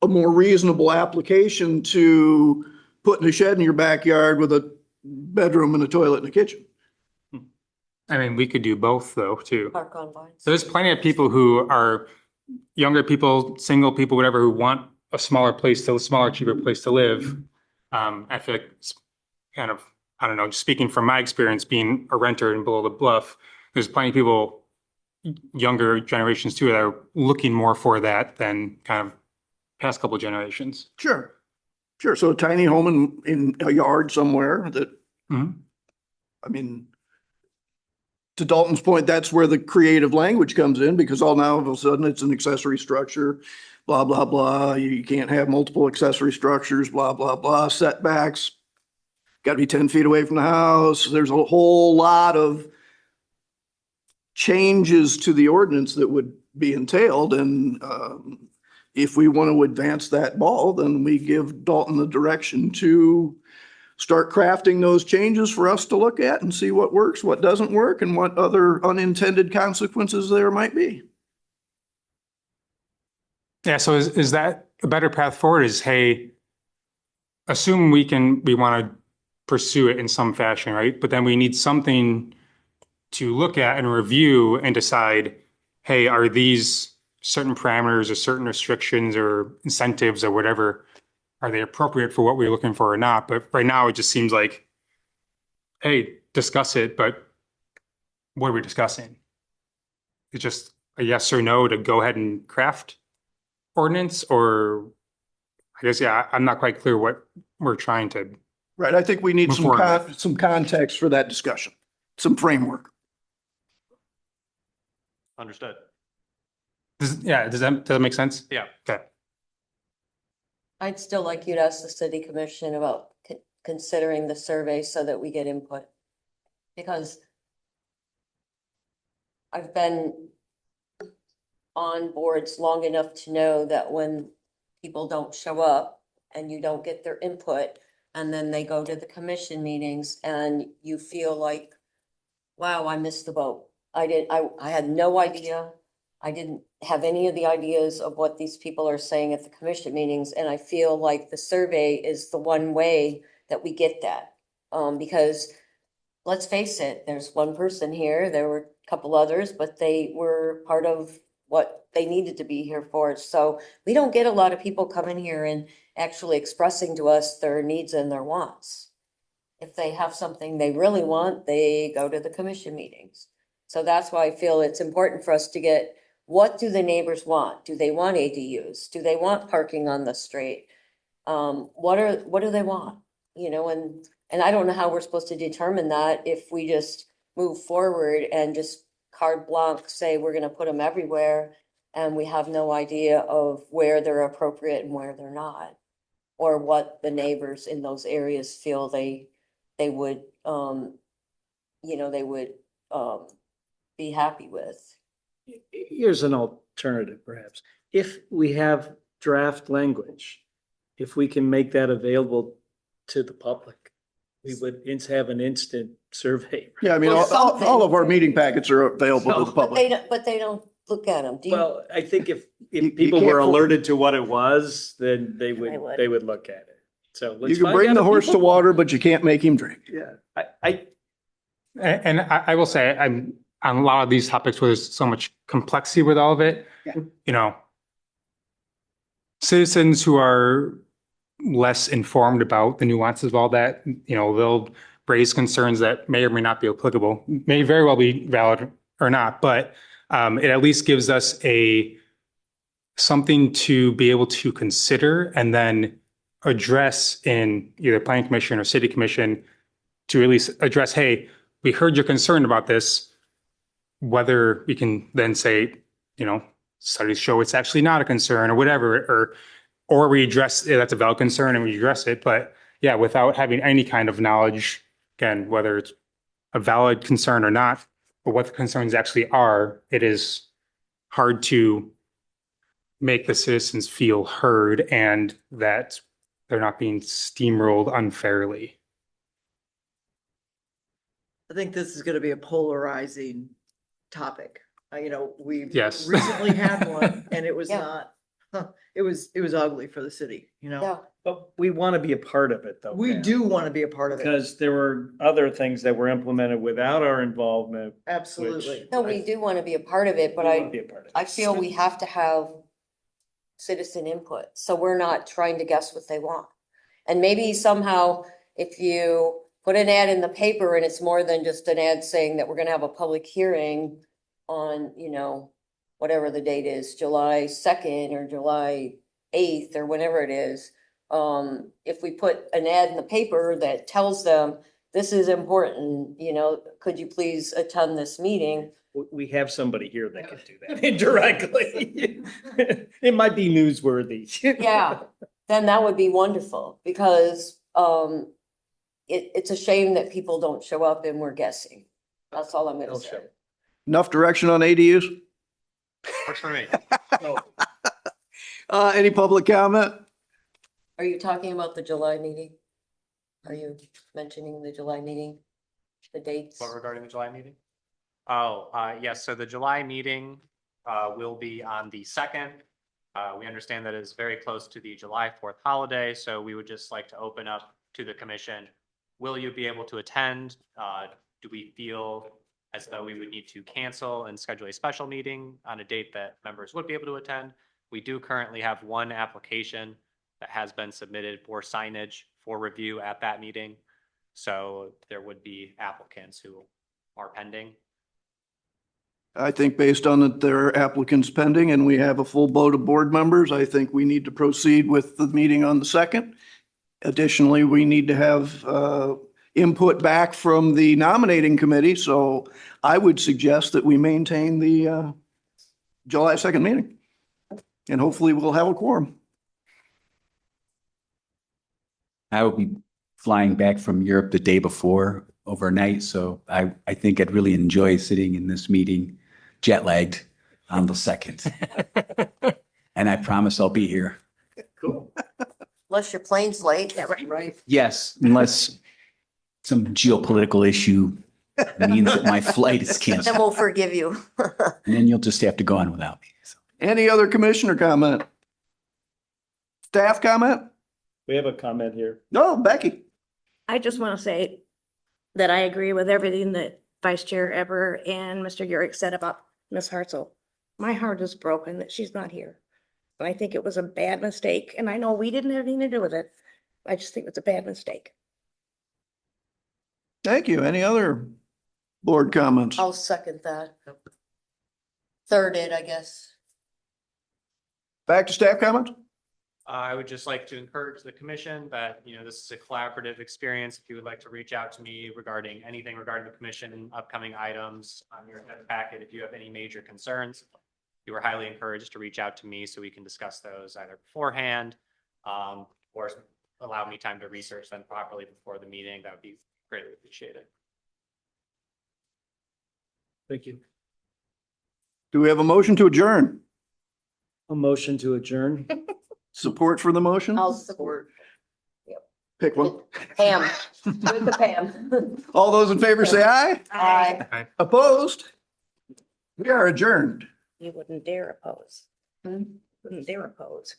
Speaker 3: a more reasonable application to putting a shed in your backyard with a bedroom and a toilet and a kitchen?
Speaker 12: I mean, we could do both though, too.
Speaker 4: Park on Vines.
Speaker 12: There's plenty of people who are younger people, single people, whatever, who want a smaller, cheaper place to live. I feel like it's kind of, I don't know, just speaking from my experience being a renter in Below the Bluff, there's plenty of people, younger generations too, that are looking more for that than kind of past couple generations.
Speaker 3: Sure. So a tiny home in a yard somewhere that, I mean, to Dalton's point, that's where the creative language comes in, because now of a sudden it's an accessory structure, blah, blah, blah. You can't have multiple accessory structures, blah, blah, blah, setbacks. Got to be 10 feet away from the house. There's a whole lot of changes to the ordinance that would be entailed. And if we want to advance that ball, then we give Dalton the direction to start crafting those changes for us to look at and see what works, what doesn't work, and what other unintended consequences there might be.
Speaker 12: Yeah, so is that a better path forward? Is, hey, assume we want to pursue it in some fashion, right? But then we need something to look at and review and decide, hey, are these certain parameters or certain restrictions or incentives or whatever, are they appropriate for what we're looking for or not? But right now it just seems like, hey, discuss it, but what are we discussing? It's just a yes or no to go ahead and craft ordinance, or I guess, yeah, I'm not quite clear what we're trying to.
Speaker 3: Right, I think we need
Speaker 12: Move forward.
Speaker 3: some context for that discussion, some framework.
Speaker 5: Understood.
Speaker 12: Does that make sense?
Speaker 5: Yeah.
Speaker 12: Okay.
Speaker 4: I'd still like you to ask the city commission about considering the survey so that we get input. Because I've been on boards long enough to know that when people don't show up and you don't get their input, and then they go to the commission meetings and you feel like, wow, I missed the boat. I had no idea. I didn't have any of the ideas of what these people are saying at the commission meetings. And I feel like the survey is the one way that we get that. Because let's face it, there's one person here, there were a couple others, but they were part of what they needed to be here for. So we don't get a lot of people coming here and actually expressing to us their needs and their wants. If they have something they really want, they go to the commission meetings. So that's why I feel it's important for us to get, what do the neighbors want? Do they want ADUs? Do they want parking on the street? What do they want? You know, and I don't know how we're supposed to determine that if we just move forward and just carte blanche say we're gonna put them everywhere and we have no idea of where they're appropriate and where they're not. Or what the neighbors in those areas feel they would, you know, they would, be happy with.
Speaker 2: Here's an alternative perhaps. If we have draft language, if we can make that available to the public, we would have an instant survey.
Speaker 3: Yeah, I mean,
Speaker 4: Well,
Speaker 3: all of our meeting packets are available to the public.
Speaker 4: But they don't look at them. Do you?
Speaker 2: Well, I think if
Speaker 3: You
Speaker 2: people
Speaker 3: can't
Speaker 2: were
Speaker 3: for-
Speaker 2: alerted to what it was, then they
Speaker 1: would.
Speaker 2: would look at it. So let's
Speaker 3: You can
Speaker 2: find
Speaker 3: bring
Speaker 2: out
Speaker 3: the
Speaker 2: if
Speaker 3: horse to
Speaker 2: people-
Speaker 3: water, but you can't make him drink.
Speaker 2: Yeah, I,
Speaker 12: And I will say, I'm on a lot of these topics where there's so much complexity with all of it.
Speaker 3: Yeah.
Speaker 12: You know, citizens who are less informed about the nuances of all that, you know, they'll raise concerns that may or may not be applicable, may very well be valid or not, but it at least gives us something to be able to consider and then address in either planning commission or city commission to at least address, hey, we heard your concern about this. Whether we can then say, you know, studies show it's actually not a concern or whatever, or we address that's a valid concern and we address it. But yeah, without having any kind of knowledge, again, whether it's a valid concern or not, or what the concerns actually are, it is hard to make the citizens feel heard and that they're not being steamrolled unfairly.
Speaker 9: I think this is gonna be a polarizing topic. You know, we
Speaker 12: Yes.
Speaker 9: recently had one and it was
Speaker 4: Yeah.
Speaker 9: not, it was ugly for the city, you know?
Speaker 4: Yeah,
Speaker 2: but we want to be a part of it though.
Speaker 9: We
Speaker 2: Pam,
Speaker 9: do want to be a part of it.
Speaker 2: Because there were other things that were implemented without our involvement.
Speaker 9: Absolutely.
Speaker 4: no, we do want to be a part of it, but
Speaker 2: We wanna be a part of it.
Speaker 4: I feel we have to have citizen input, so we're not trying to guess what they want. And maybe somehow, if you put an ad in the paper and it's more than just an ad saying that we're gonna have a public hearing on, you know, whatever the date is, July 2nd or July 8th or whenever it is. If we put an ad in the paper that tells them, this is important, you know, could you please attend this meeting?
Speaker 2: We have somebody here that can do that indirectly. It might be newsworthy.
Speaker 4: Yeah, then that would be wonderful, because it's a shame that people don't show up and we're guessing. That's all I'm gonna
Speaker 2: Don't
Speaker 4: say.
Speaker 2: show.
Speaker 3: Enough direction on ADUs?
Speaker 5: Works for me.
Speaker 3: Any public comment?
Speaker 4: Are you talking about the July meeting? Are you mentioning the July meeting? The dates?
Speaker 5: What regarding the July meeting? Oh, yes, so the July meeting will be on the 2nd. We understand that it's very close to the July 4th holiday, so we would just like to open up to the commission. Will you be able to attend? Do we feel as though we would need to cancel and schedule a special meeting on a date that members would be able to attend? We do currently have one application that has been submitted for signage for review at that meeting. So there would be applicants who are pending.
Speaker 3: I think based on that there are applicants pending and we have a full boat of board members, I think we need to proceed with the meeting on the 2nd. Additionally, we need to have input back from the nominating committee, so I would suggest that we maintain the July 2nd meeting. And hopefully we'll have a quorum.
Speaker 11: I will be flying back from Europe the day before overnight, so I think I'd really enjoy sitting in this meeting jet lagged on the 2nd. And I promise I'll be here.
Speaker 2: Cool.
Speaker 4: Unless your plane's late.
Speaker 1: Yeah, right.
Speaker 11: Yes, unless some geopolitical issue means that my flight is
Speaker 4: Then
Speaker 11: canceled.
Speaker 4: we'll forgive you.
Speaker 11: And then you'll just have to go on without me. So.
Speaker 3: Any other commissioner comment? Staff comment?
Speaker 2: We have a comment here.
Speaker 3: No, Becky.
Speaker 1: I just want to say that I agree with everything that Vice Chair Eber and Mr. Yurick said about Ms. Hartzell. My heart is broken that she's not here. And I think it was a bad mistake, and I know we didn't have anything to do with it. I just think it's a bad mistake.
Speaker 3: Thank you. Any other board comments?
Speaker 4: I'll second that. Thirded, I guess.
Speaker 3: Back to staff comments?
Speaker 5: I would just like to encourage the commission that, this is a collaborative experience. If you would like to reach out to me regarding anything regarding the commission, upcoming items on your packet, if you have any major concerns, you are highly encouraged to reach out to me so we can discuss those either beforehand, or allow me time to research them properly before the meeting. That would be greatly appreciated.
Speaker 2: Thank you.
Speaker 3: Do we have a motion to adjourn?
Speaker 2: A motion to adjourn.
Speaker 3: Support for the motion?
Speaker 4: I'll support.
Speaker 3: Pick one.
Speaker 4: Pam, with the Pam.
Speaker 3: All those in favor say aye.
Speaker 4: Aye.
Speaker 3: Opposed? We are adjourned.
Speaker 1: You wouldn't dare oppose. Wouldn't dare oppose.